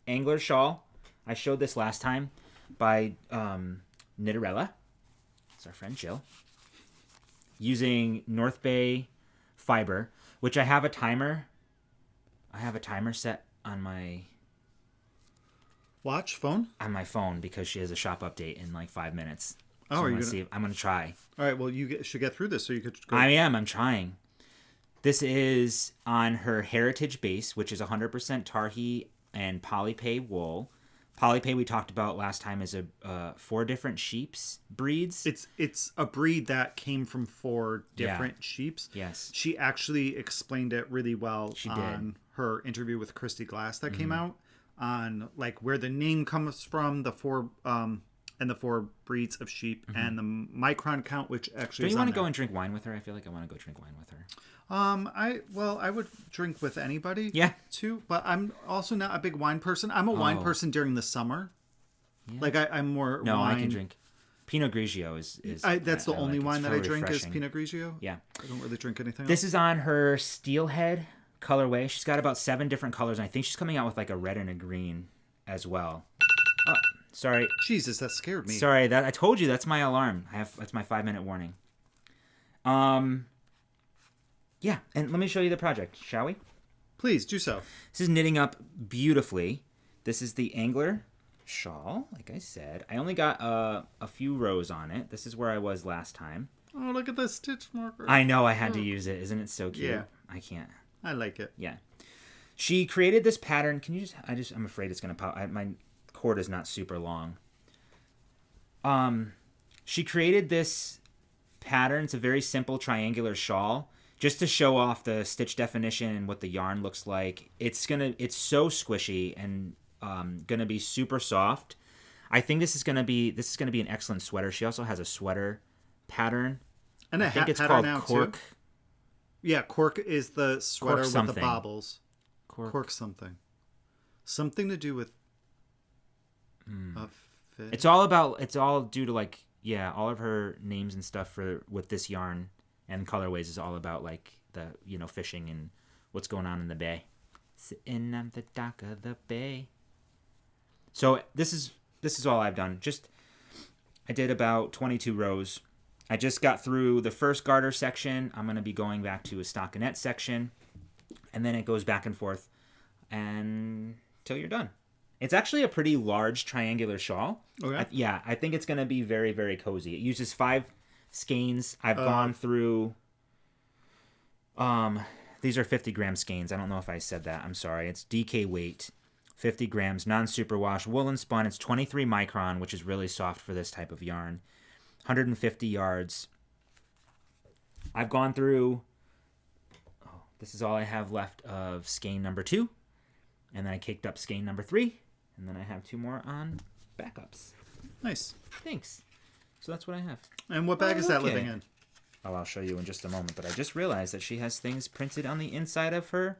angler shawl. I showed this last time by Knitterella. It's our friend Jill. Using North Bay fiber, which I have a timer. I have a timer set on my phone? On my phone because she has a shop update in like 5 minutes. Oh, so I'm going to try. All right, well, should get through this so you could go. I'm trying. This is on her heritage base, which is 100% Tarhi and Polypay wool. Polypay we talked about last time is 4 different sheep's breeds. It's a breed that came from 4 different sheeps. Yes. She actually explained it really well on her interview with Christy Glass that came out on like where the name comes from, the 4 and the 4 breeds of sheep and the micron count, which actually Don't you want to go and drink wine with her? I feel like I want to go drink wine with her. I would drink with anybody. Yeah. Too, but I'm also not a big wine person. I'm a wine person during the summer. Yeah. Like I'm more. No, wine. I can drink. Pinot Grigio is. That's the only wine that I drink refreshing. is Pinot Grigio. Yeah. I don't really drink anything This else. is on her Steelhead colorway. She's got about 7 different colors, and I think she's coming out with like a red and a green as well. Oh, sorry. Jesus, that scared me. Sorry, I told you that's my alarm. That's my 5-minute warning. Yeah, and let me show you the project, shall we? Please do so. This is knitting up beautifully. This is the Angler shawl, like I said. I only got a few rows on it. This is where I was last time. Oh, look at the stitch marker. I know I had to use it. Isn't it so cute? Yeah. I can't. I like it. Yeah. She created this pattern. Can you I'm afraid it's going to pop. My cord is not super long. She created this pattern. It's a very simple triangular shawl just to show off the stitch definition and what the yarn looks like. It's so squishy and gonna be super soft. I think this is gonna be an excellent sweater. She also has a sweater pattern. And I think it's called Cork. Too. Yeah, Cork is the sweater with the bobbles. Cork something. Something to do with a fit. It's all due to like, yeah, all of her names and stuff with this yarn and colorways is all about like the, fishing and what's going on in the bay. Sitting on the dock of the bay. So this is all I've done. I did about 22 rows. I just got through the first garter section. I'm going to be going back to a stockinette section. And then it goes back and forth until you're done. It's actually a pretty large triangular shawl. Okay. I think it's going to be very, very cozy. It uses 5 skeins. I've gone through... These are 50-gram skeins. I don't know if I said that. I'm sorry. It's DK weight. 50 grams, non-superwash, woolen spun. It's 23 micron, which is really soft for this type of yarn. 150 yards. I've gone through... this is all I have left of skein number 2. And then I caked up skein number 3. And then I have 2 more on backups. Nice. Thanks. So that's what I have. And what bag is that living in? Oh, I'll show you in just a moment. But I just realized that she has things printed on the inside of her.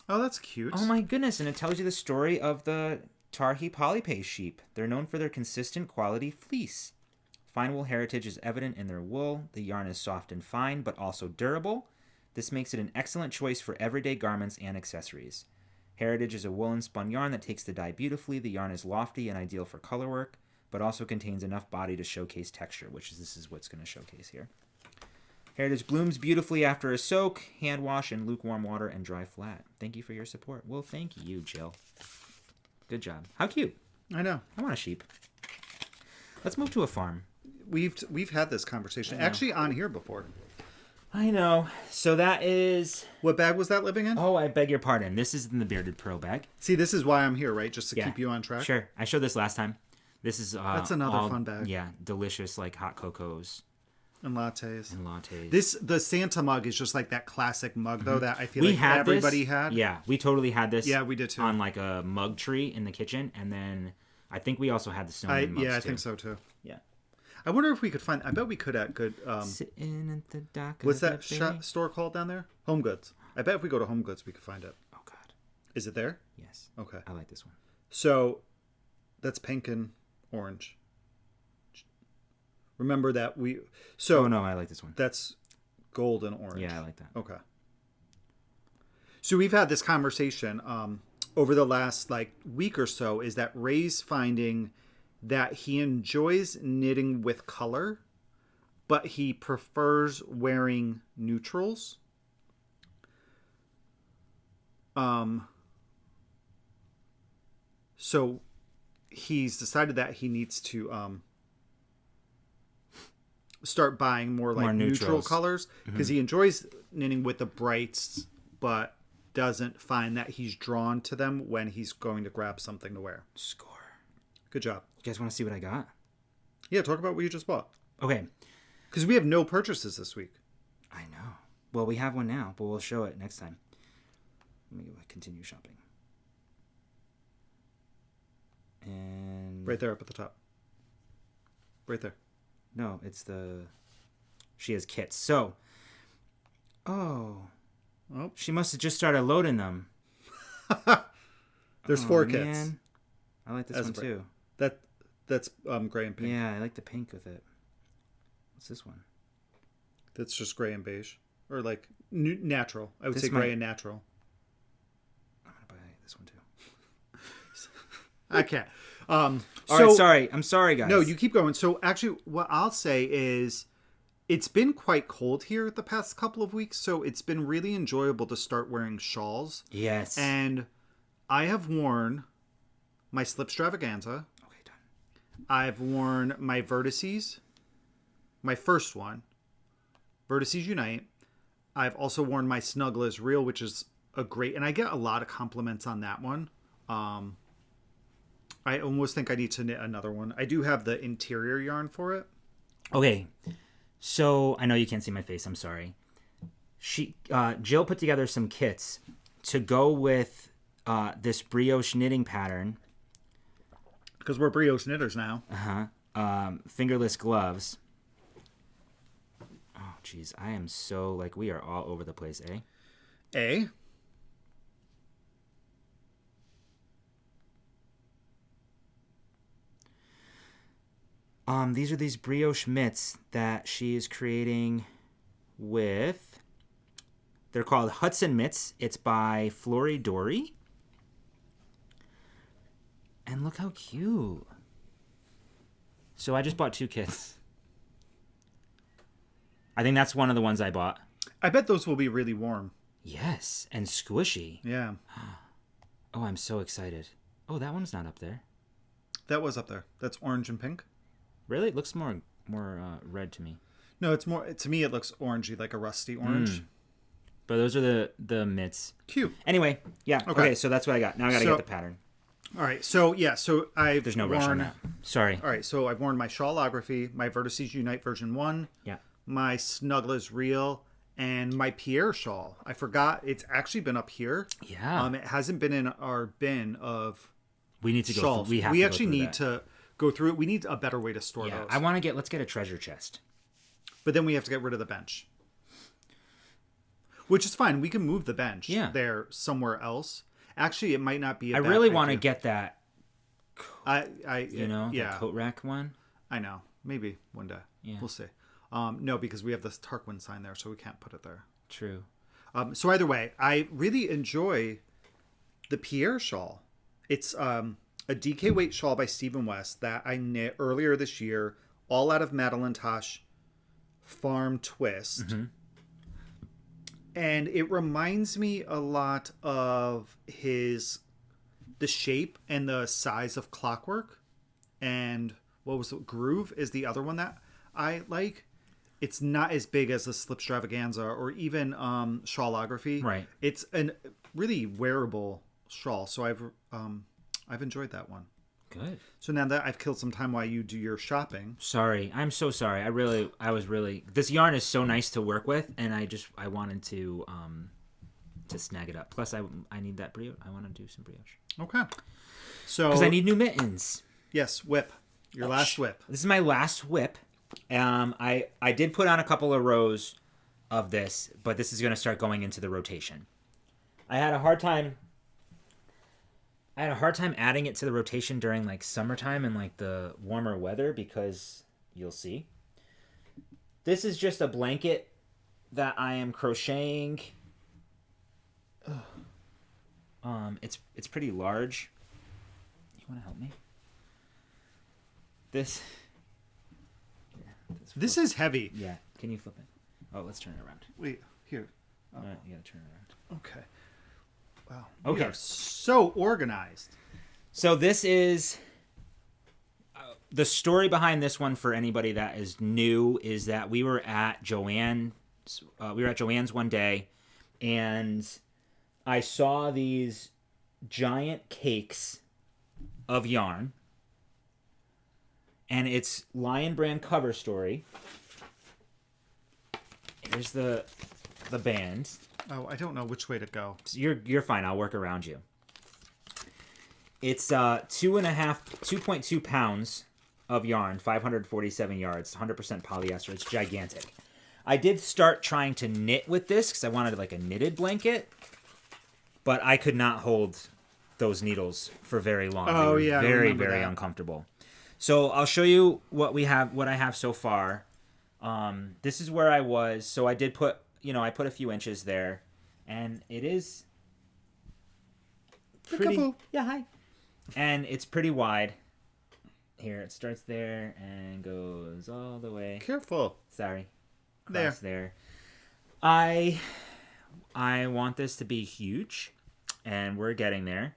Oh, that's cute. Oh my goodness. And it tells you the story of the Tarhi polypay sheep. They're known for their consistent quality fleece. Fine wool heritage is evident in their wool. The yarn is soft and fine, but also durable. This makes it an excellent choice for everyday garments and accessories. Heritage is a woolen spun yarn that takes the dye beautifully. The yarn is lofty and ideal for color work, but also contains enough body to showcase texture, this is what's going to showcase here. Heritage blooms beautifully after a soak, hand wash in lukewarm water, and dry flat. Thank you for your support. Well, thank you, Jill. Good job. How cute. I know. I want a sheep. Let's move to a farm. We've had this conversation actually on here before. I know. So that is... What bag was that living in? Oh, I beg your pardon. This is in the bearded pearl bag. See, this is why I'm here, right? Just to keep you on track? Sure. I showed this last time. This is... That's another fun bag. Yeah. Delicious, like, hot cocos. And lattes. The Santa mug is just like that classic mug, though, that I feel like everybody had. Yeah, we totally had this. Yeah, we did too. On like a mug tree in the kitchen. And then I think we also had the snowman mugs, I think so, too. Yeah. I wonder if we could find... I bet we could at good... Sitting at the dock what's that store called down there? Home Goods. I bet if we go to Home Goods, we could find it. Oh, God. Is it there? Yes. Okay. I like this one. So, that's pink and orange. Remember that we... So, oh, no, I like this one. That's gold and orange. Yeah, I like that. Okay. So, we've had this conversation over the last, week or so, is that Ray's finding... that he enjoys knitting with color, but he prefers wearing neutrals. So he's decided that he needs to start buying more neutral colors because he enjoys knitting with the brights, but doesn't find that he's drawn to them when he's going to grab something to wear. Score. Good job. You guys want to see what I got? Yeah, talk about what you just bought. Okay. Because we have no purchases this week. I know. Well, we have one now, but we'll show it next time. Let me continue shopping. And... right there up at the top. Right there. No, it's the... She has kits. So... Oh. She must have just started loading them. There's 4 kits. Man. I like this one too. That's gray and pink. Yeah, I like the pink with it. What's this one? That's just gray and beige, or natural. I would say gray and natural. I'm gonna buy this one too. I can't. All right, sorry. I'm sorry, guys. No, you keep going. So actually, what I'll say is, it's been quite cold here the past couple of weeks, so it's been really enjoyable to start wearing shawls. Yes. And I have worn my Slipstravaganza. Okay, done. I've worn my Vertices, my first one, Vertices Unite. I've also worn my Snugglers Real, which is a great, and I get a lot of compliments on that one. I almost think I need to knit another one. I do have the interior yarn for it. Okay, so I know you can't see my face. I'm sorry. Jill put together some kits to go with this brioche knitting pattern. Because we're brioche knitters now. Fingerless gloves. Oh, jeez, I am so like we are all over the place, eh? A. These are these brioche mitts that she is creating with. They're called Hudson mitts. It's by Flory Dory. And look how cute. So I just bought 2 kits. I think that's one of the ones I bought. I bet those will be really warm. Yes, and squishy. Yeah. Oh, I'm so excited. Oh, that one's not up there. That was up there. That's orange and pink. Really? It looks more red to me. No, it's more, to me it looks orangey, like a rusty orange. But those are the mitts. Cute. Anyway, yeah. Okay, so that's what I got. Now I got to get the pattern. All right, so yeah, so I've There's no rush on that. Sorry. All right, so I've worn my Shawlography, my Vertices Unite version 1, Yeah. my Snugglers Real, and my Pierre shawl. I forgot, it's actually been up here. Yeah. It hasn't been in our bin of We need to go shawls. through. We actually need to go through it. We need a better way to store those. Let's get a treasure chest. But then we have to get rid of the bench. Which is fine. We can move the bench there somewhere else. Actually, it might not be a I bad really want to idea. get that, the coat rack one. I know. Maybe one day. Yeah. We'll see. No, because we have this Tarquin sign there, so we can't put it there. True. So either way, I really enjoy the Pierre shawl. It's a DK weight shawl by Stephen West that I knit earlier this year, all out of Madeline Tosh Farm Twist. Mm-hmm. And it reminds me a lot of the shape and the size of Clockwork. And what was it? Groove is the other one that I like. It's not as big as the Slipstravaganza or even Shawlography. Right. It's a really wearable shawl. So I've enjoyed that one. Good. So now that I've killed some time while you do your shopping. Sorry. I'm so sorry. This yarn is so nice to work with, and I wanted to snag it up. Plus, I need that brioche. I want to do some brioche. Okay. So because I need new mittens. Yes, whip. Your last whip. This is my last whip. I did put on a couple of rows of this, but this is going to start going into the rotation. I had a hard time adding it to the rotation during like summertime and like the warmer weather because you'll see. This is just a blanket that I am crocheting. It's pretty large. You want to help me? This is heavy. Yeah. Can you flip it? Oh, let's turn it around. Wait, here. You gotta turn it around. Okay. Wow. Okay. We are so organized. So this is the story behind this one for anybody that is new is that we were at Joann's one day, and I saw these giant cakes of yarn, and it's Lion Brand cover story. Here's the band. Oh, I don't know which way to go. You're fine. I'll work around you. It's 2.2 pounds of yarn, 547 yards, 100% polyester. It's gigantic. I did start trying to knit with this because I wanted like a knitted blanket, but I could not hold those needles for very long. Oh, they were yeah, I very remember that. uncomfortable. So I'll show you what I have so far. This is where I was. So I did put a few inches there, and it is pretty. Yeah, hi. And it's pretty wide. Here, it starts there and goes all the way. Careful. Sorry. class there. I want this to be huge, and we're getting there.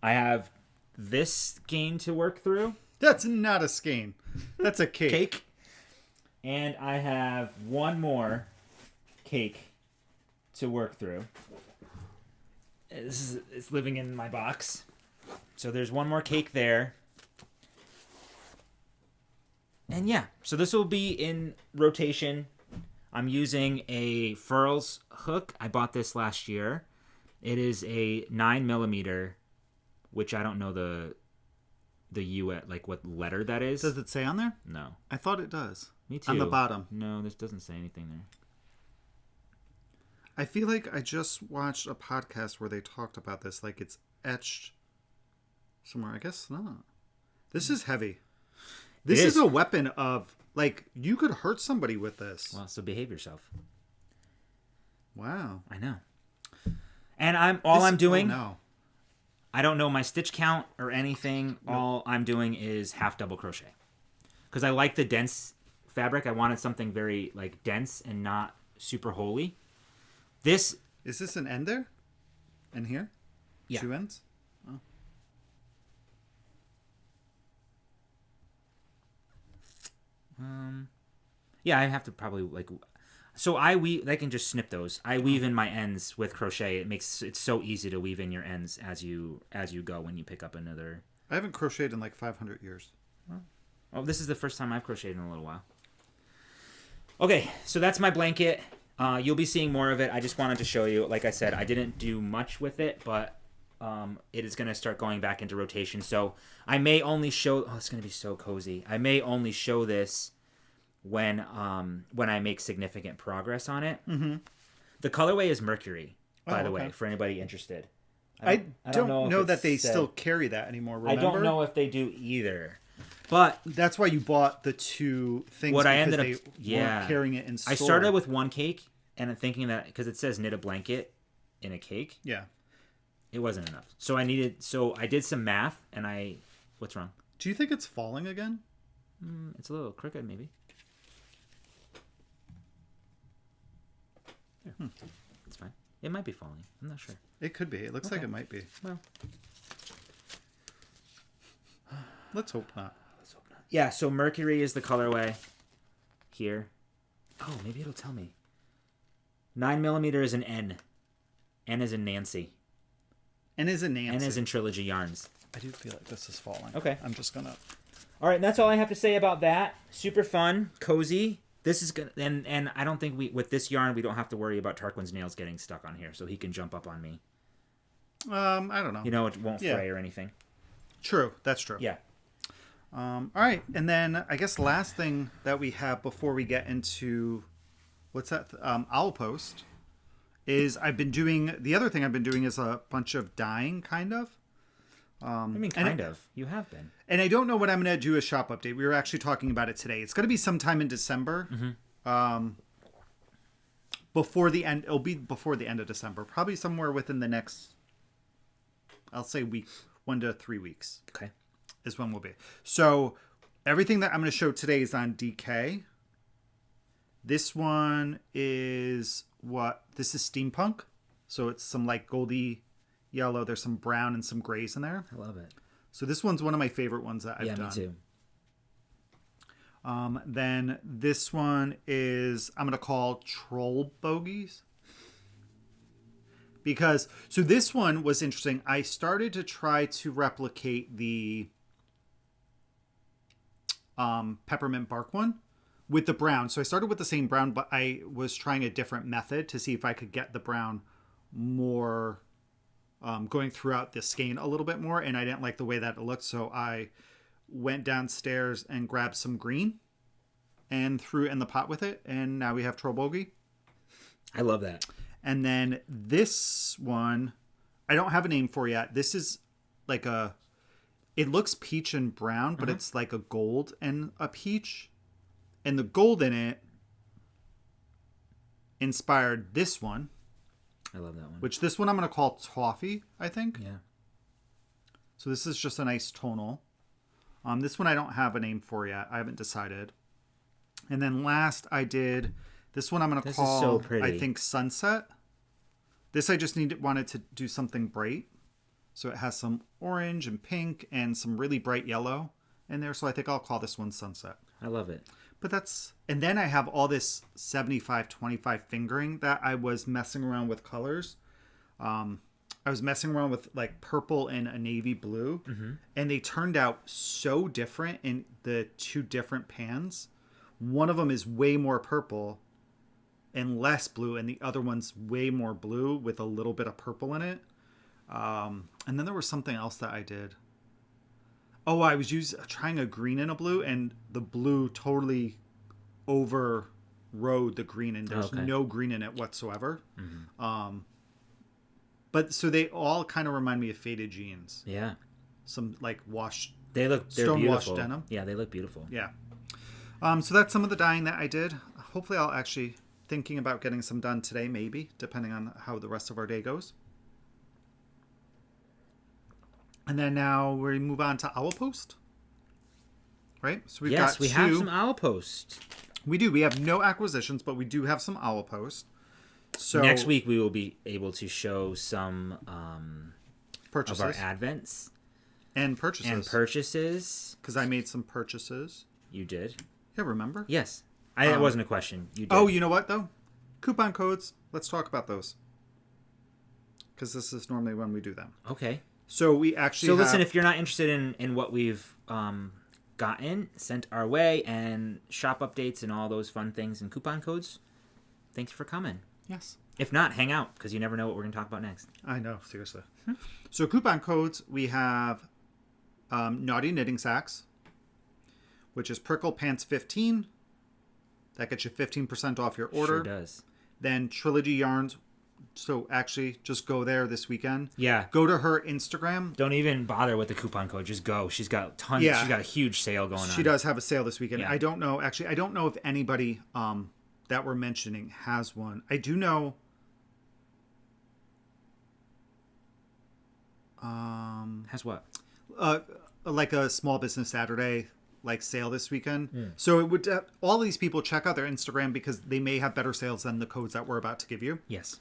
I have this skein to work through. That's not a skein. That's a cake. And I have one more cake to work through. It's living in my box. So there's one more cake there. And yeah, so this will be in rotation. I'm using a Furls hook. I bought this last year. It is a 9mm, which I don't know the U at like what letter that is. Does it say on there? No. I thought it does. Me too. On the bottom. No, this doesn't say anything there. I feel like I just watched a podcast where they talked about this, like it's etched somewhere. I guess not. This is heavy. This is a weapon of, like, you could hurt somebody with this. Well, so behave yourself. Wow. I know. And I'm doing. Oh, no. I don't know my stitch count or anything. Nope. All I'm doing is half double crochet. Because I like the dense fabric. I wanted something very, like, dense and not super holy. Is this an end there? In here? Yeah. 2 ends? Oh. Yeah, I have to probably, like... So I can just snip those. I weave in my ends with crochet. It's so easy to weave in your ends as you go when you pick up another. I haven't crocheted in like 500 years. Oh, this is the first time I've crocheted in a little while. Okay, so that's my blanket. You'll be seeing more of it. I just wanted to show you. Like I said, I didn't do much with it, but it is going to start going back into rotation. So I may only show... Oh, it's going to be so cozy. I may only show this when I make significant progress on it. Mm-hmm. The colorway is Mercury, by the way, for anybody interested. I don't know that they still carry that anymore, remember? I don't know if they do either. But that's why you bought the 2 things. What I ended up weren't carrying it in store. I started with one cake and I'm thinking that because it says knit a blanket in a cake. Yeah. It wasn't enough. So I did some math and what's wrong? Do you think it's falling again? It's a little crooked maybe. It's fine. It might be falling. I'm not sure. It could be. It looks like it might be. Well, let's hope not. Yeah, so Mercury is the colorway here. Oh, maybe it'll tell me. 9mm is an N. N is in Nancy. N is in Nancy. N is in Trilogy Yarns. I do feel like this is falling. Okay. I'm just going to... All right, and that's all I have to say about that. Super fun, cozy. This is good, and I don't think with this yarn we don't have to worry about Tarquin's nails getting stuck on here, so he can jump up on me. I don't know. You know, it won't fray or anything. True, that's true. Yeah. All right, and then I guess last thing that we have before we get into what's that? Owl Post is the other thing I've been doing is a bunch of dyeing, kind of. I mean, kind of. You have been. And I don't know when I'm going to do a shop update. We were actually talking about it today. It's going to be sometime in December. Mm-hmm. Before the end. It'll be before the end of December. Probably somewhere within the next, I'll say 1 to 3 weeks. Okay. Is when we'll be. So everything that I'm going to show today is on DK. This one is this is steampunk. So it's some like goldy yellow. There's some brown and some grays in there. I love it. So this one's one of my favorite ones that I've done. Yeah, me too. Then this one is I'm gonna call troll bogies. Because this one was interesting. I started to try to replicate the peppermint bark one with the brown. So I started with the same brown, but I was trying a different method to see if I could get the brown more going throughout the skein a little bit more, and I didn't like the way that it looked, so I went downstairs and grabbed some green and threw it in the pot with it, and now we have troll bogie. I love that. And then this one, I don't have a name for yet. This is like it looks peach and brown, but it's like a gold and a peach, and the gold in it inspired this one. I love that one. Which this one I'm going to call Toffee, I think. Yeah. So this is just a nice tonal. This one I don't have a name for yet. I haven't decided. And then last I did This one I'm going to This call, is so pretty. I think, Sunset. This I just wanted to do something bright. So it has some orange and pink and some really bright yellow in there. So I think I'll call this one Sunset. I love it. But and then I have all this 75-25 fingering that I was messing around with colors. I was messing around with like purple and a navy blue, and they turned out so different in the two different pans. One of them is way more purple and less blue, and the other one's way more blue with a little bit of purple in it. And then there was something else that I did. Oh, I was trying a green and a blue, and the blue totally overrode the green, and there's no green in it whatsoever. But so they all kind of remind me of faded jeans. Yeah. Some like washed. They're stone beautiful. washed denim. Yeah, they look beautiful. Yeah. So that's some of the dyeing that I did. Hopefully, I'll actually thinking about getting some done today, maybe depending on how the rest of our day goes. And then now we move on to Owl Post. Right? So we have some Owl Post. We do. We have no acquisitions, but we do have some Owl Post. So next week we will be able to show some purchases of our advents and purchases. Because I made some purchases. You did? Yeah, remember? Yes. It wasn't a question. You did. Oh, you know what though? Coupon codes. Let's talk about those. Because this is normally when we do them. Okay. So we actually. So listen, if you're not interested in what we've gotten sent our way and shop updates and all those fun things and coupon codes, thanks for coming. Yes. If not, hang out because you never know what we're going to talk about next. I know, seriously. So coupon codes, we have Naughty Knitting Sacks, which is Prickle Pants 15. That gets you 15% off your order. Sure does. Then Trilogy Yarns. So actually, just go there this weekend. Yeah. Go to her Instagram. Don't even bother with the coupon code. Just go. She's got tons. Yeah. She's got a huge sale going on. She does have a sale this weekend. Yeah. I don't know. Actually, I don't know if anybody that we're mentioning has one. I do know. Has what? Like a Small Business Saturday like sale this weekend. So it would all these people check out their Instagram because they may have better sales than the codes that we're about to give you. Yes.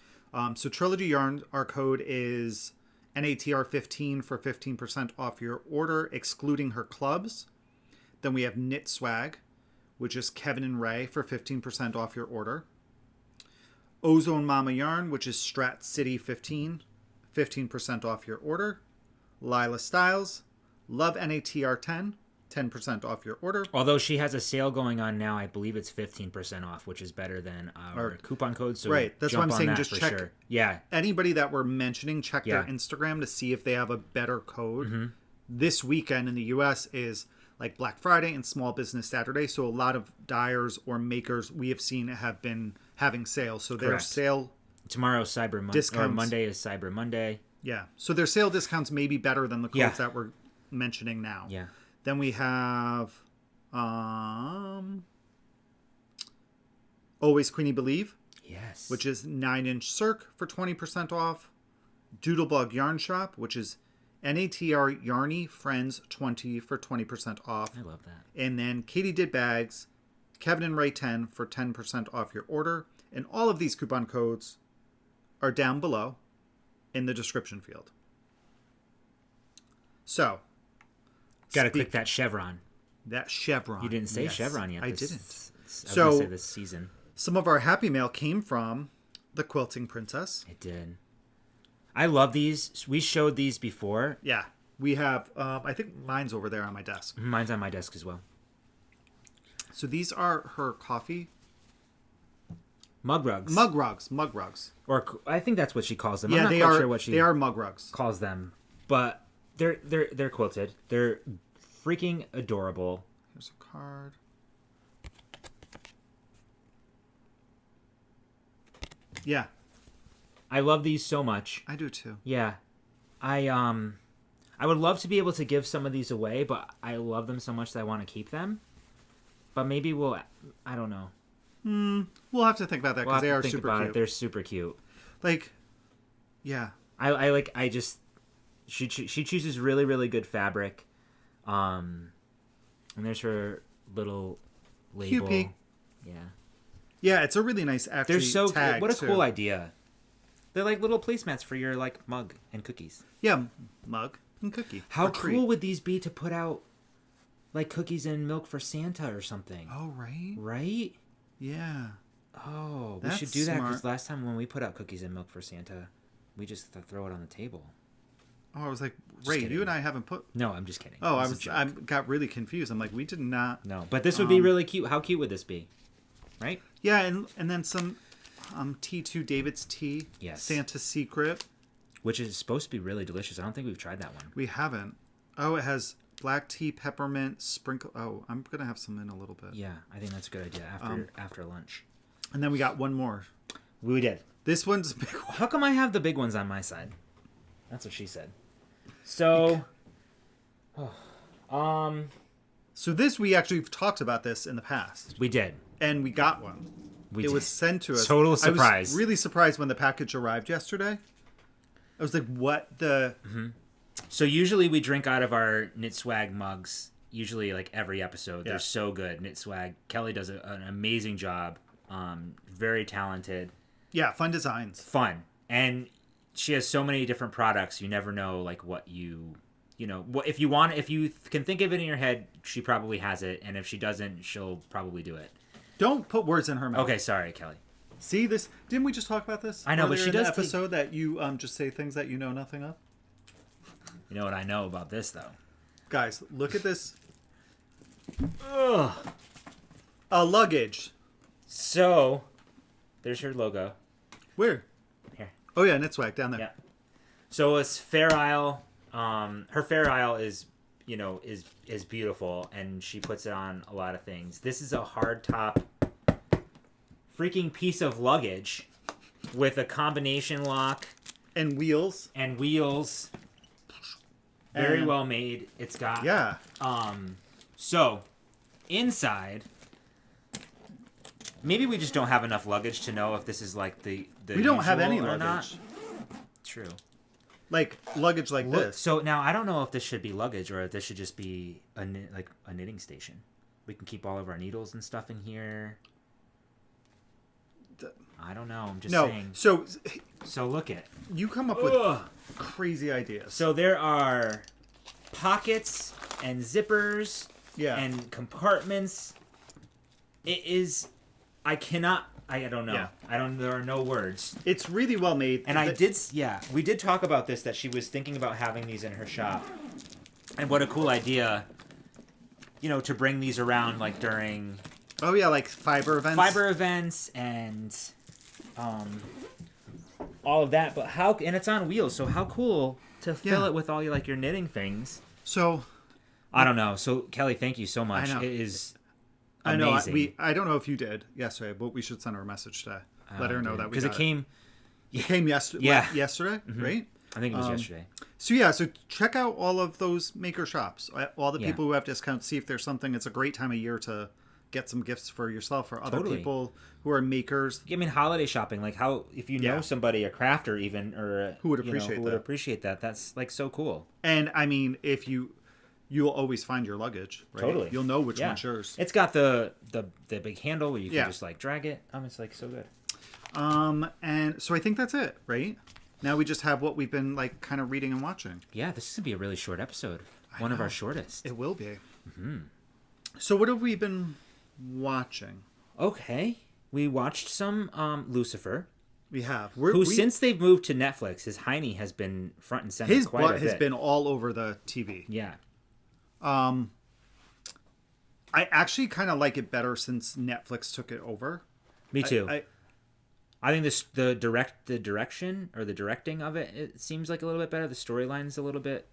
So Trilogy Yarn, our code is NATR15 for 15% off your order, excluding her clubs. Then we have Knit Swag, which is Kevin and Ray for 15% off your order. Ozone Mama Yarn, which is Strat City 15% off your order. Lila Styles, Love NATR 10% off your order. Although she has a sale going on now, I believe it's 15% off, which is better than our coupon code. So right, that's what I'm saying. Just check. Sure. Yeah. Anybody that we're mentioning, check their Instagram to see if they have a better code. This weekend in the U.S. is like Black Friday and Small Business Saturday, so a lot of dyers or makers we have seen have been having sales. So their sale tomorrow's Cyber Monday, or Monday is Cyber Monday. Yeah, so their sale discounts may be better than the codes that we're mentioning now. Yeah. Then we have Always Queenie Believe. Yes. Which is 9-inch Cirque for 20% off. Doodlebug Yarn Shop, which is NATR Yarny Friends 20 for 20% off. I love that. And then Katie Did Bags, Kevin and Ray 10 for 10% off your order. And all of these coupon codes are down below in the description field. So, got to click that chevron. That chevron. You didn't say chevron yet. I didn't. So this season, some of our happy mail came from the Quilting Princess. It did. I love these. We showed these before. Yeah, we have. I think mine's over there on my desk. Mine's on my desk as well. So these are her coffee mug rugs. Mug rugs. Or I think that's what she calls them. Yeah, I'm not quite sure what she they are mug rugs. Calls them, but they're quilted. They're freaking adorable. Here's a card. Yeah. I love these so much. I do too. Yeah. I would love to be able to give some of these away, but I love them so much that I want to keep them. But maybe I don't know. We'll have to think about that because they are super cute. They're super cute. Like, yeah. She chooses really, really good fabric. And there's her little label. QP. Yeah. Yeah, it's a really nice actually They're so tag, what a too. cool idea. They're like little placemats for your like mug and cookies. Yeah, mug and cookie. How or treat. cool would these be to put out like cookies and milk for Santa or something? Oh, right? Right? Yeah. Oh, we That's should do that because smart. last time when we put out cookies and milk for Santa, we just throw it on the table. Oh, I was like, Ray, kidding. you and I haven't put... No, I'm just kidding. Oh, It's a joke. I got really confused. I'm like, we did not... No, but this would be really cute. How cute would this be? Right? Yeah, and then some T2 David's Tea. Yes. Santa's Secret. Which is supposed to be really delicious. I don't think we've tried that one. We haven't. Oh, it has black tea, peppermint, sprinkle... Oh, I'm going to have some in a little bit. Yeah, I think that's a good idea after lunch. And then we got one more. We did. This one's a big one. How come I have the big ones on my side? That's what she said. So, So this, we actually talked about this in the past. we did. And we got one. We It did. was sent to us. Total I surprise. was really surprised when the package arrived yesterday. I was like, what the... So usually we drink out of our Knit Swag mugs. Usually like every episode. Yeah. They're so good. Knit Swag. Kelly does an amazing job. Very talented. Yeah, fun designs. Fun. And she has so many different products. You never know like what you know, what if you can think of it in your head, she probably has it. And if she doesn't, she'll probably do it. Don't put words in her mouth. Okay, sorry, Kelly. See this? Didn't we just talk about this? I know, but earlier she in the does episode that you just say things that you know nothing of. You know what I know about this though? Guys, look at this. Ugh. Luggage. So, there's her logo. Where? Here. Oh yeah, Knit Swag down there. Yeah. So it's Fair Isle. Her Fair Isle is beautiful, and she puts it on a lot of things. This is a hard top freaking piece of luggage with a combination lock And wheels. and wheels. Very And- well made. It's got Yeah. So inside, maybe we just don't have enough luggage to know if this is like the We don't have any usual or luggage. not. True. Like luggage like Look, this. so now I don't know if this should be luggage or if this should just be a knitting station. We can keep all of our needles and stuff in here. I don't know. I'm just No. saying. So look it. you come up with Ugh. crazy ideas. So there are pockets and zippers Yeah. and compartments. It is. I cannot. I don't know. Yeah. I don't. There are no words. It's really well made. And we did talk about this, that she was thinking about having these in her shop. And what a cool idea, to bring these around like during Oh yeah, like fiber events. and all of that. But and it's on wheels, so how cool to fill Yeah. it with all your knitting things. So I don't know. So Kelly, thank you so much. I know. It is I know amazing. I don't know if you did yesterday, but we should send her a message today. Let her know that we because got it came. It came yesterday. Yeah. Yesterday, right? I think it was yesterday. So check out all of those maker shops. All the Yeah. people who have discounts. See if there's something. It's a great time of year to get some gifts for yourself or other Totally. people who are makers. I mean, holiday shopping. Like how if you know Yeah. somebody, a crafter even, or Who would appreciate who would that. appreciate that. That's like so cool. And I mean, if you'll always find your luggage, right? Totally. You'll know which one's yours. It's got the big handle where you can Yeah. just like drag it. It's like so good. And so I think that's it, right? Now we just have what we've been like kind of reading and watching. Yeah, this is gonna be a really short episode. One of know. our shortest. It will be. Mm-hmm. So what have we been watching? Okay, we watched some Lucifer. We have. Since they've moved to Netflix, his hiney has been front and center. His quite butt a has bit. been all over the TV. Yeah. I actually kind of like it better since Netflix took it over. Me too. I think the direction or the directing of it seems like a little bit better. The storyline's a little bit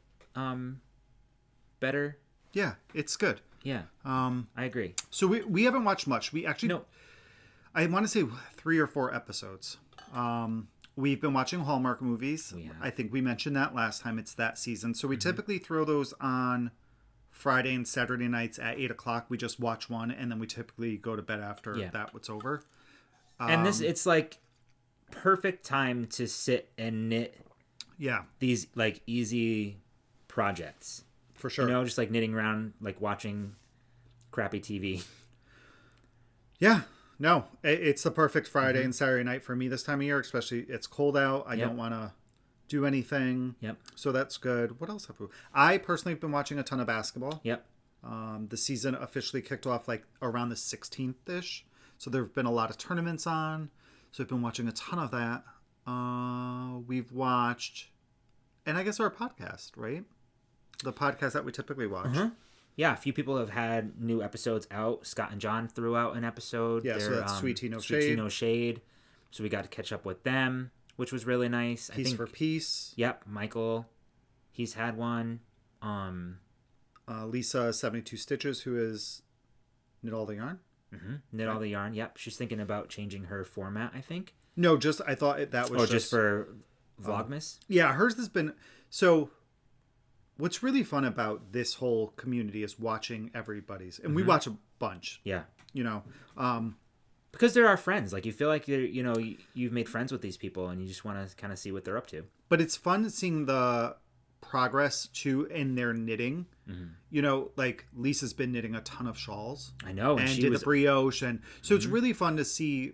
better. yeah, it's good. Yeah. I agree. So we haven't watched much. We actually No. I want to say 3 or 4 episodes. We've been watching Hallmark movies. Yeah. I think we mentioned that last time. It's that season. So we typically throw those on Friday and Saturday nights at 8 o'clock. We just watch one, and then we typically go to bed after what's over. And it's like perfect time to sit and knit Yeah, these like easy projects. for sure. Just like knitting around, like watching crappy TV. Yeah. No, it's the perfect Friday and Saturday night for me this time of year, especially it's cold out. I don't want to do anything. Yep. So that's good. What else have we... I personally have been watching a ton of basketball. Yep. The season officially kicked off like around the 16th-ish. So there have been a lot of tournaments on. So I've been watching a ton of that. We've watched, and I guess our podcast, right? The podcast that we typically watch. Yeah, a few people have had new episodes out. Scott and John threw out an episode. Yeah, so that's Sweet Tea No Sweet Tea Shade. No Shade. So we got to catch up with them, which was really nice. Piece for Peace. Yep, Michael, he's had one. Lisa 72 Stitches, who is Knit All the Yarn. Knit All the Yarn. Yep, she's thinking about changing her format, I think. No, just I thought that was just for Vlogmas. Yeah, hers has been so. What's really fun about this whole community is watching everybody's, and we watch a bunch. Yeah, you know, because they're our friends. Like you feel like you've made friends with these people, and you just want to kind of see what they're up to. But it's fun seeing the progress too in their knitting. You know, like Lisa's been knitting a ton of shawls. I know, and she did the brioche, and so it's really fun to see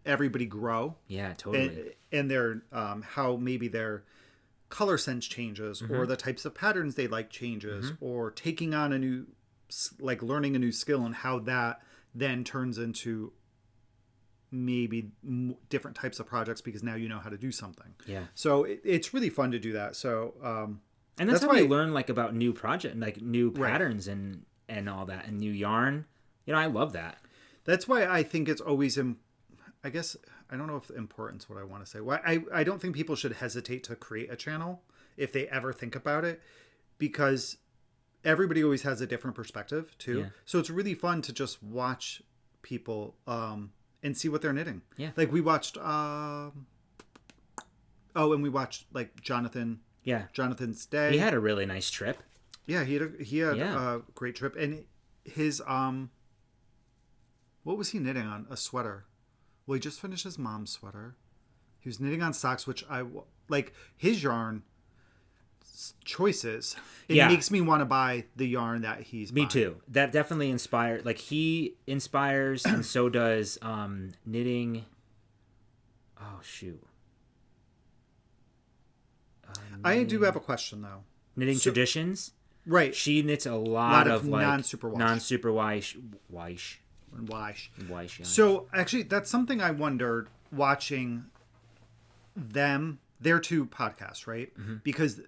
everybody grow. Yeah, totally. And their how maybe their color sense changes, or the types of patterns they like changes, or taking on a new, like learning a new skill, and how that then turns into maybe different types of projects because now you know how to do something. Yeah. So it's really fun to do that. So and that's how you learn like about new project, like new patterns and all that, and new yarn. You know, I love that. That's why I think it's always I guess I don't know if importance what I want to say. Why I don't think people should hesitate to create a channel if they ever think about it, because everybody always has a different perspective too. Yeah. So it's really fun to just watch people and see what they're knitting. Yeah. Like we watched and we watched like Jonathan. Yeah. Jonathan's Day. He had a really nice trip. Yeah, he had a great trip, and his what was he knitting on? A sweater. Well, he just finished his mom's sweater. He was knitting on socks, which I like. His yarn choices. It makes me want to buy the yarn that he's buying. Me too. That definitely inspired. Like he inspires, and so does knitting. Oh shoot. I do have a question though. Knitting traditions. Right. She knits a lot of like non-superwash. Wash. Yeah. So actually, that's something I wondered watching them. Their two podcasts, right? Because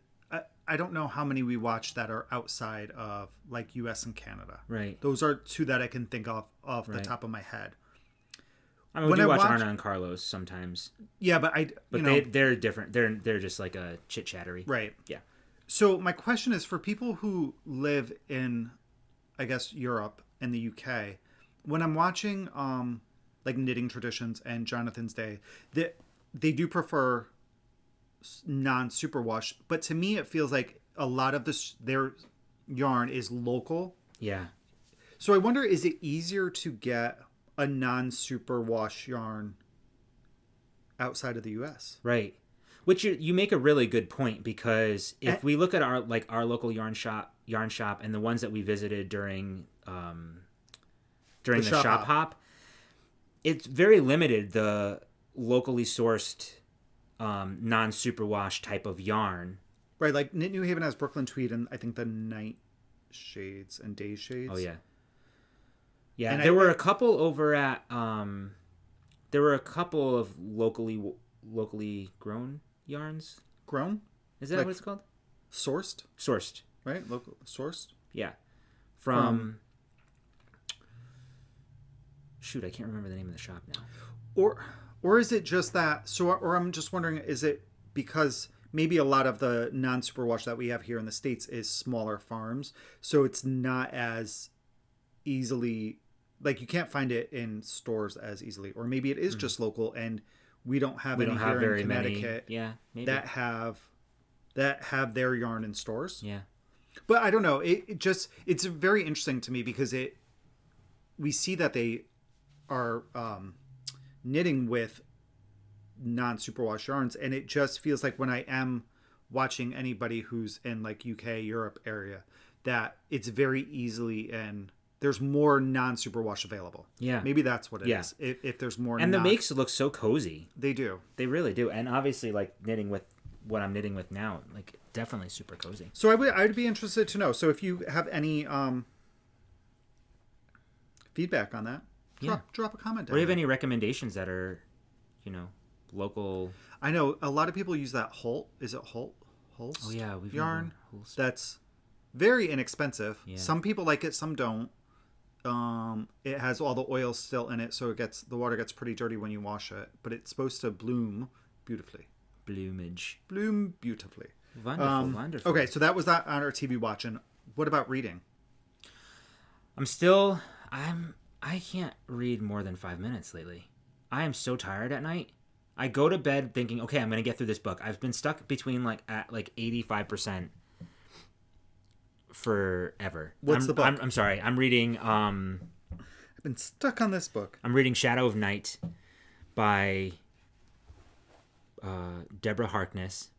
I don't know how many we watch that are outside of like U.S. and Canada. Right. Those are two that I can think of off the top of my head. I mean, we do watch Arna and Carlos sometimes. Yeah, but they're different. They're just like a chit chattery. Right. Yeah. So my question is for people who live in, I guess, Europe and the UK. When I'm watching like Knitting Traditions and Jonathan's Day, they do prefer non-superwash, but to me it feels like a lot of their yarn is local. Yeah. So I wonder, is it easier to get a non-superwash yarn outside of the US? Right. Which you make a really good point, because if we look at our local yarn shop and the ones that we visited during the shop hop, it's very limited, the locally sourced non-superwash type of yarn. Right, like Knit New Haven has Brooklyn Tweed and I think the Night Shades and Day Shades. Oh yeah. Yeah, and there were a couple over at there were a couple of locally grown yarns. Grown? Is that like what it's called? Sourced? Sourced. Right? Local sourced? Yeah. From shoot, I can't remember the name of the shop now. Or is it just that? So, or I'm just wondering, is it because maybe a lot of the non-superwash that we have here in the States is smaller farms, so it's not as easily, like you can't find it in stores as easily, or maybe it is just local, and we don't have any here in Connecticut that have their yarn in stores. Yeah, but I don't know. It's very interesting to me because we see that they are knitting with non-superwash yarns, and it just feels like when I am watching anybody who's in like UK, Europe area, that it's very easily and there's more non-superwash available. Yeah. Maybe that's what it is. If there's more. And the makes look so cozy. They do. They really do. And obviously, like, knitting with what I'm knitting with now, like, definitely super cozy. So I'd be interested to know. So if you have any feedback on that, drop a comment down. Or do you have any recommendations that are, local? I know a lot of people use that Holt. Is it Holt? Holst? Oh yeah, we've yarn. That's very inexpensive. Yeah. Some people like it, some don't. It has all the oil still in it, so the water gets pretty dirty when you wash it. But it's supposed to bloom beautifully. Bloom beautifully. Wonderful. Okay, so that was that on our TV watching. What about reading? I can't read more than 5 minutes lately. I am so tired at night. I go to bed thinking, okay, I'm going to get through this book. I've been stuck between at 85% forever. What's the book? I'm sorry. I'm reading I've been stuck on this book. I'm reading Shadow of Night by Deborah Harkness.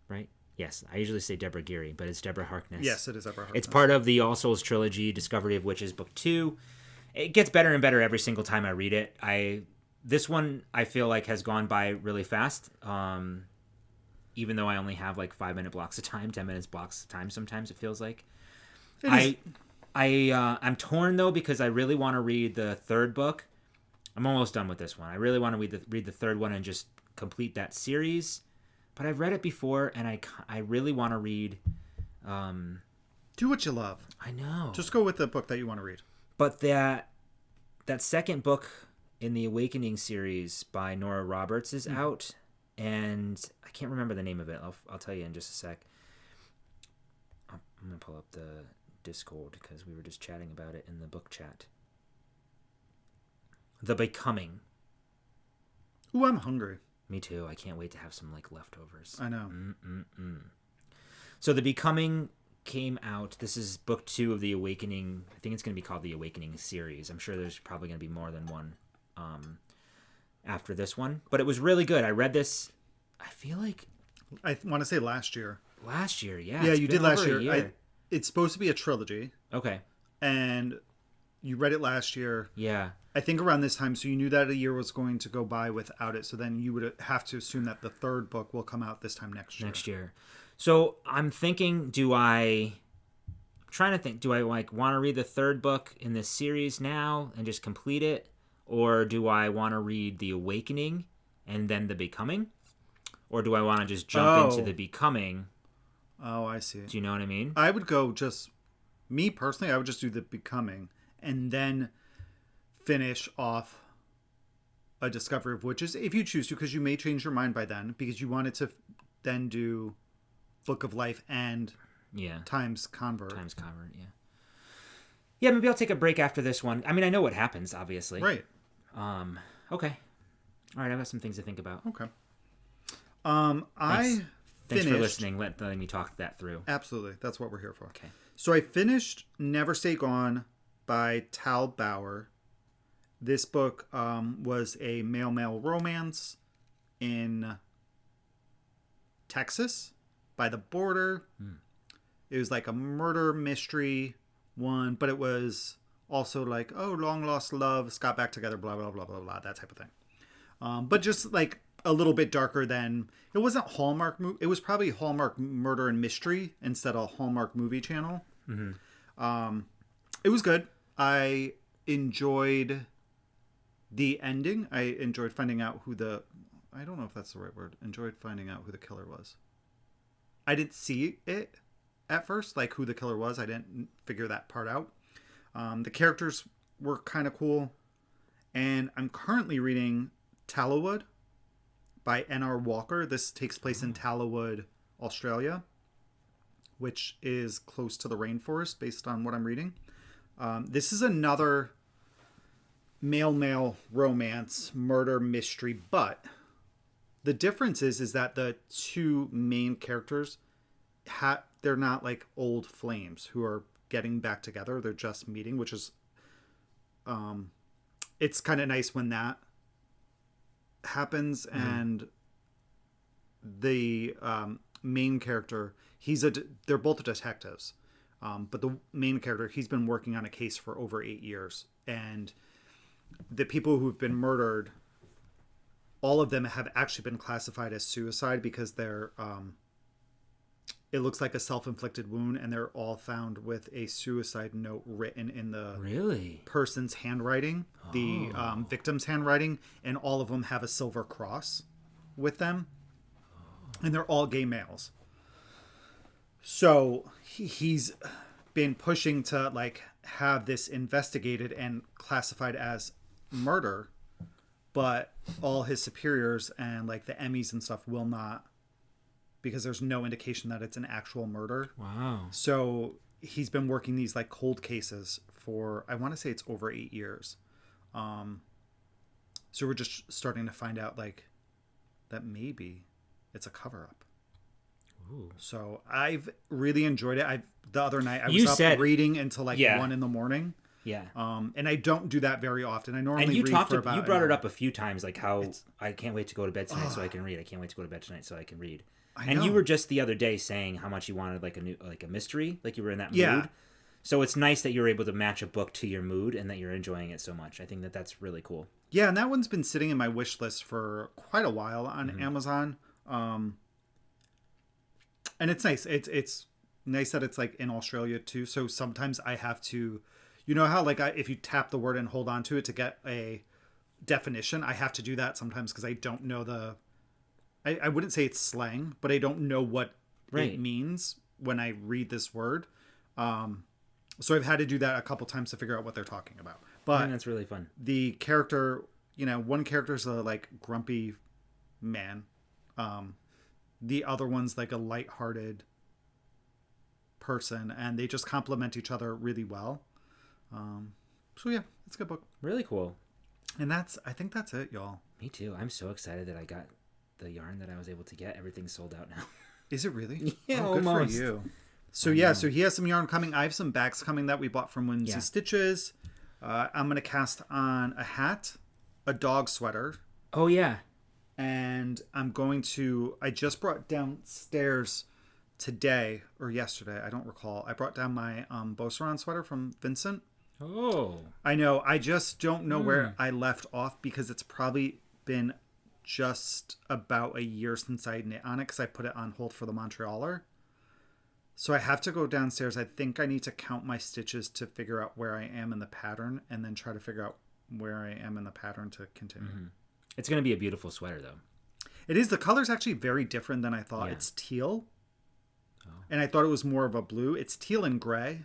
Right? Yes, I usually say Deborah Geary, but it's Deborah Harkness. Yes, it is Deborah Harkness. It's part of the All Souls trilogy, Discovery of Witches, Book 2. It gets better and better every single time I read it. This one, I feel like, has gone by really fast, even though I only have 5-minute blocks of time, 10 minutes blocks of time sometimes, it feels like. I'm torn, though, because I really want to read the third book. I'm almost done with this one. I really want to read the third one and just complete that series. But I've read it before, and I really want to read... Do what you love. I know. Just go with the book that you want to read. But that second book in the Awakening series by Nora Roberts is out, and I can't remember the name of it. I'll tell you in just a sec. I'm going to pull up the Discord because we were just chatting about it in the book chat. The Becoming. Ooh, I'm hungry. Me too. I can't wait to have some leftovers. I know. So The Becoming came out. This is book 2 of the Awakening. I think it's going to be called the Awakening series. I'm sure there's probably going to be more than one after this one. But it was really good. I read this, I feel like... I want to say last year. Last year, yeah. Yeah, you did last year. It's supposed to be a trilogy. Okay. And you read it last year. Yeah. I think around this time, so you knew that a year was going to go by without it. So then you would have to assume that the third book will come out this time next year. So I'm thinking, do I want to read the third book in this series now and just complete it? Or do I want to read The Awakening and then The Becoming? Or do I want to just jump into The Becoming? Oh, I see. Do you know what I mean? I would go me personally, I would just do The Becoming and then finish off A Discovery of Witches if you choose to, because you may change your mind by then because you wanted to then do Book of Life and Times Convert. Yeah. Yeah, maybe I'll take a break after this one. I mean, I know what happens, obviously. Right. Okay. All right, I've got some things to think about. Okay. Thanks for listening, letting me talk that through. Absolutely. That's what we're here for. Okay. So I finished Never Stay Gone by Bauer. This book was a male-male romance in Texas by the border. It was like a murder mystery one, but it was also like, long lost loves got back together, blah, blah, blah, blah, blah, that type of thing. But just like a little bit darker than... It wasn't Hallmark... It was probably Hallmark Murder and Mystery instead of Hallmark Movie Channel. Mm-hmm. It was good. I enjoyed the ending. I enjoyed finding out who the... I don't know if that's the right word. Enjoyed finding out who the killer was. I didn't see it at first, like who the killer was. I didn't figure that part out. The characters were kind of cool. And I'm currently reading Tallowwood by N.R. Walker. This takes place in Tallowwood, Australia, which is close to the rainforest based on what I'm reading. This is another male-male romance, murder mystery, but the difference is that the two main characters, they're not like old flames who are getting back together. They're just meeting, which is, it's kind of nice when that happens. Mm-hmm. And the main character, they're both detectives. But the main character, he's been working on a case for over 8 years. And the people who've been murdered, all of them have actually been classified as suicide because they're, it looks like a self-inflicted wound, and they're all found with a suicide note written in the person's handwriting, the victim's handwriting, and all of them have a silver cross with them. And they're all gay males. So he's been pushing to like have this investigated and classified as murder, but all his superiors and like the Emmys and stuff will not, because there's no indication that it's an actual murder. Wow. So he's been working these like cold cases for, I want to say it's over 8 years. So we're just starting to find out like that maybe it's a cover up. Ooh. So I've really enjoyed it. The other night I was up reading until like 1 a.m. Yeah. And I don't do that very often. I normally you read for about you brought it up a few times, like how I can't wait to go to bed tonight so I can read. I can't wait to go to bed tonight so I can read. And you were just the other day saying how much you wanted like a mystery, like you were in that mood. So it's nice that you're able to match a book to your mood and that you're enjoying it so much. I think that that's really cool. Yeah, and that one's been sitting in my wish list for quite a while on Amazon. And it's nice. It's nice that it's like in Australia too. So sometimes I have to, you know how like if you tap the word and hold on to it to get a definition, I have to do that sometimes because I don't know I wouldn't say it's slang, but I don't know what it means when I read this word. So I've had to do that a couple times to figure out what they're talking about. But I think that's really fun. The character, one character's a like grumpy man. The other one's like a lighthearted person, and they just complement each other really well. So yeah, it's a good book. Really cool. And I think that's it, y'all. Me too. I'm so excited that I got the yarn that I was able to get. Everything's sold out now. Is it really? Yeah, good almost. for you. So so he has some yarn coming. I have some bags coming that we bought from Whimsy Stitches. I'm going to cast on a hat, a dog sweater. Oh, yeah. And I just brought downstairs today or yesterday, I don't recall. I brought down my Beauceron sweater from Vincent. Oh. I know. I just don't know where I left off because it's probably been just about a year since I knit on it because I put it on hold for the Montrealer. So I have to go downstairs. I think I need to count my stitches to figure out where I am in the pattern and then try to figure out where I am in the pattern to continue. Mm-hmm. It's going to be a beautiful sweater, though. It is. The color's actually very different than I thought. Yeah. It's teal. Oh. And I thought it was more of a blue. It's teal and gray.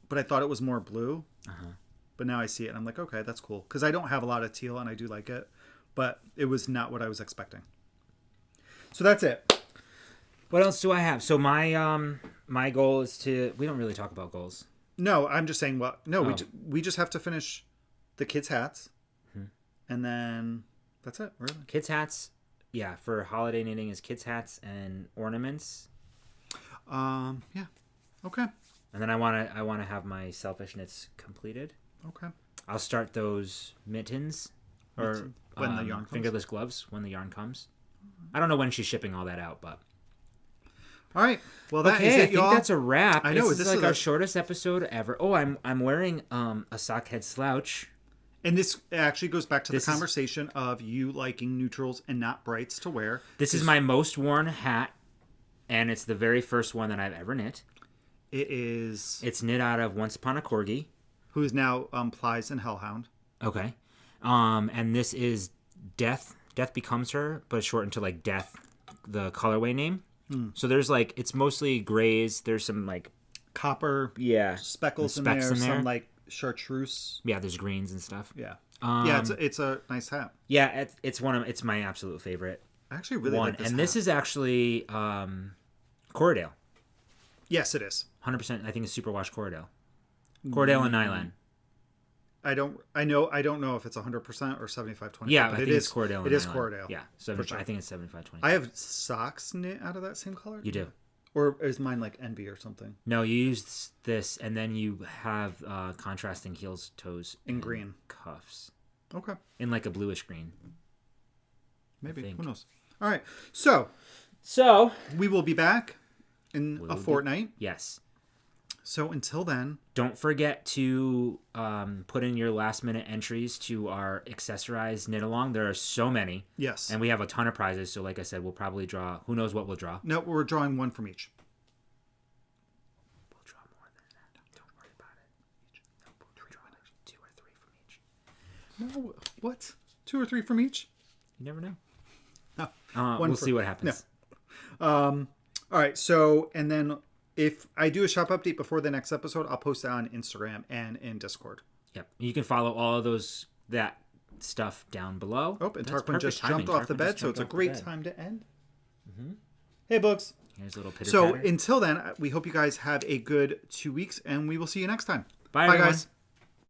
But I thought it was more blue. Uh-huh. But now I see it and I'm like, okay, that's cool. Because I don't have a lot of teal and I do like it. But it was not what I was expecting. So that's it. What else do I have? So my goal is to... We don't really talk about goals. No, I'm just saying, we just have to finish the kids' hats. Mm-hmm. And then that's it, really. Kids' hats, yeah, for holiday knitting is kids' hats and ornaments. Yeah. Okay. And then I want to have my selfish knits completed. Okay. I'll start those mittens or when the yarn comes. Fingerless gloves when the yarn comes. I don't know when she's shipping all that out, but all right. Well, that is it, y'all. I think that's a wrap. I know this is like our shortest episode ever. Oh, I'm wearing a sockhead slouch. And this actually goes back to the conversation of you liking neutrals and not brights to wear. This is my most worn hat, and it's the very first one that I've ever knit. It's knit out of Once Upon a Corgi, who is now Plies and Hellhound. Okay. And this is Death. Death Becomes Her, but it's shortened to like Death, the colorway name. So there's like, it's mostly grays. There's some like copper speckles in there. Some like chartreuse. Yeah, there's greens and stuff. Yeah. It's a nice hat. Yeah, it's my absolute favorite. I actually really like this hat. And this is actually Corriedale. Yes, it is. 100%. I think it's superwash Corriedale. Corriedale and nylon. I don't know if it's 100% or 75-25. Yeah, but it's Corriedale. It is Corriedale. Yeah, sure. I think it's 75-25. I have socks knit out of that same color. You do. Or is mine like NB or something? No, you use this, and then you have contrasting heels, toes, in green cuffs. Okay. In like a bluish green. Maybe. Who knows? All right. So So we will be back in a fortnight. Yes. So until then, don't forget to put in your last minute entries to our Accessorize knit along. There are so many. Yes. And we have a ton of prizes. So like I said, we'll probably draw. Who knows what we'll draw? No, we're drawing one from each. We'll draw more than that. Don't worry about it. No, we'll draw 2 or 3 from each. No, what? 2 or 3 from each? You never know. No. We'll see what happens. No. All right. So, and then if I do a shop update before the next episode, I'll post it on Instagram and in Discord. Yep. You can follow all of that stuff down below. Oh, and Tarquin just jumped off the bed, so it's a great time to end. Mm-hmm. Hey, Bugs. Here's a little pitter So patter. until then, we hope you guys have a good 2 weeks, and we will see you next time. Bye, everyone. Guys.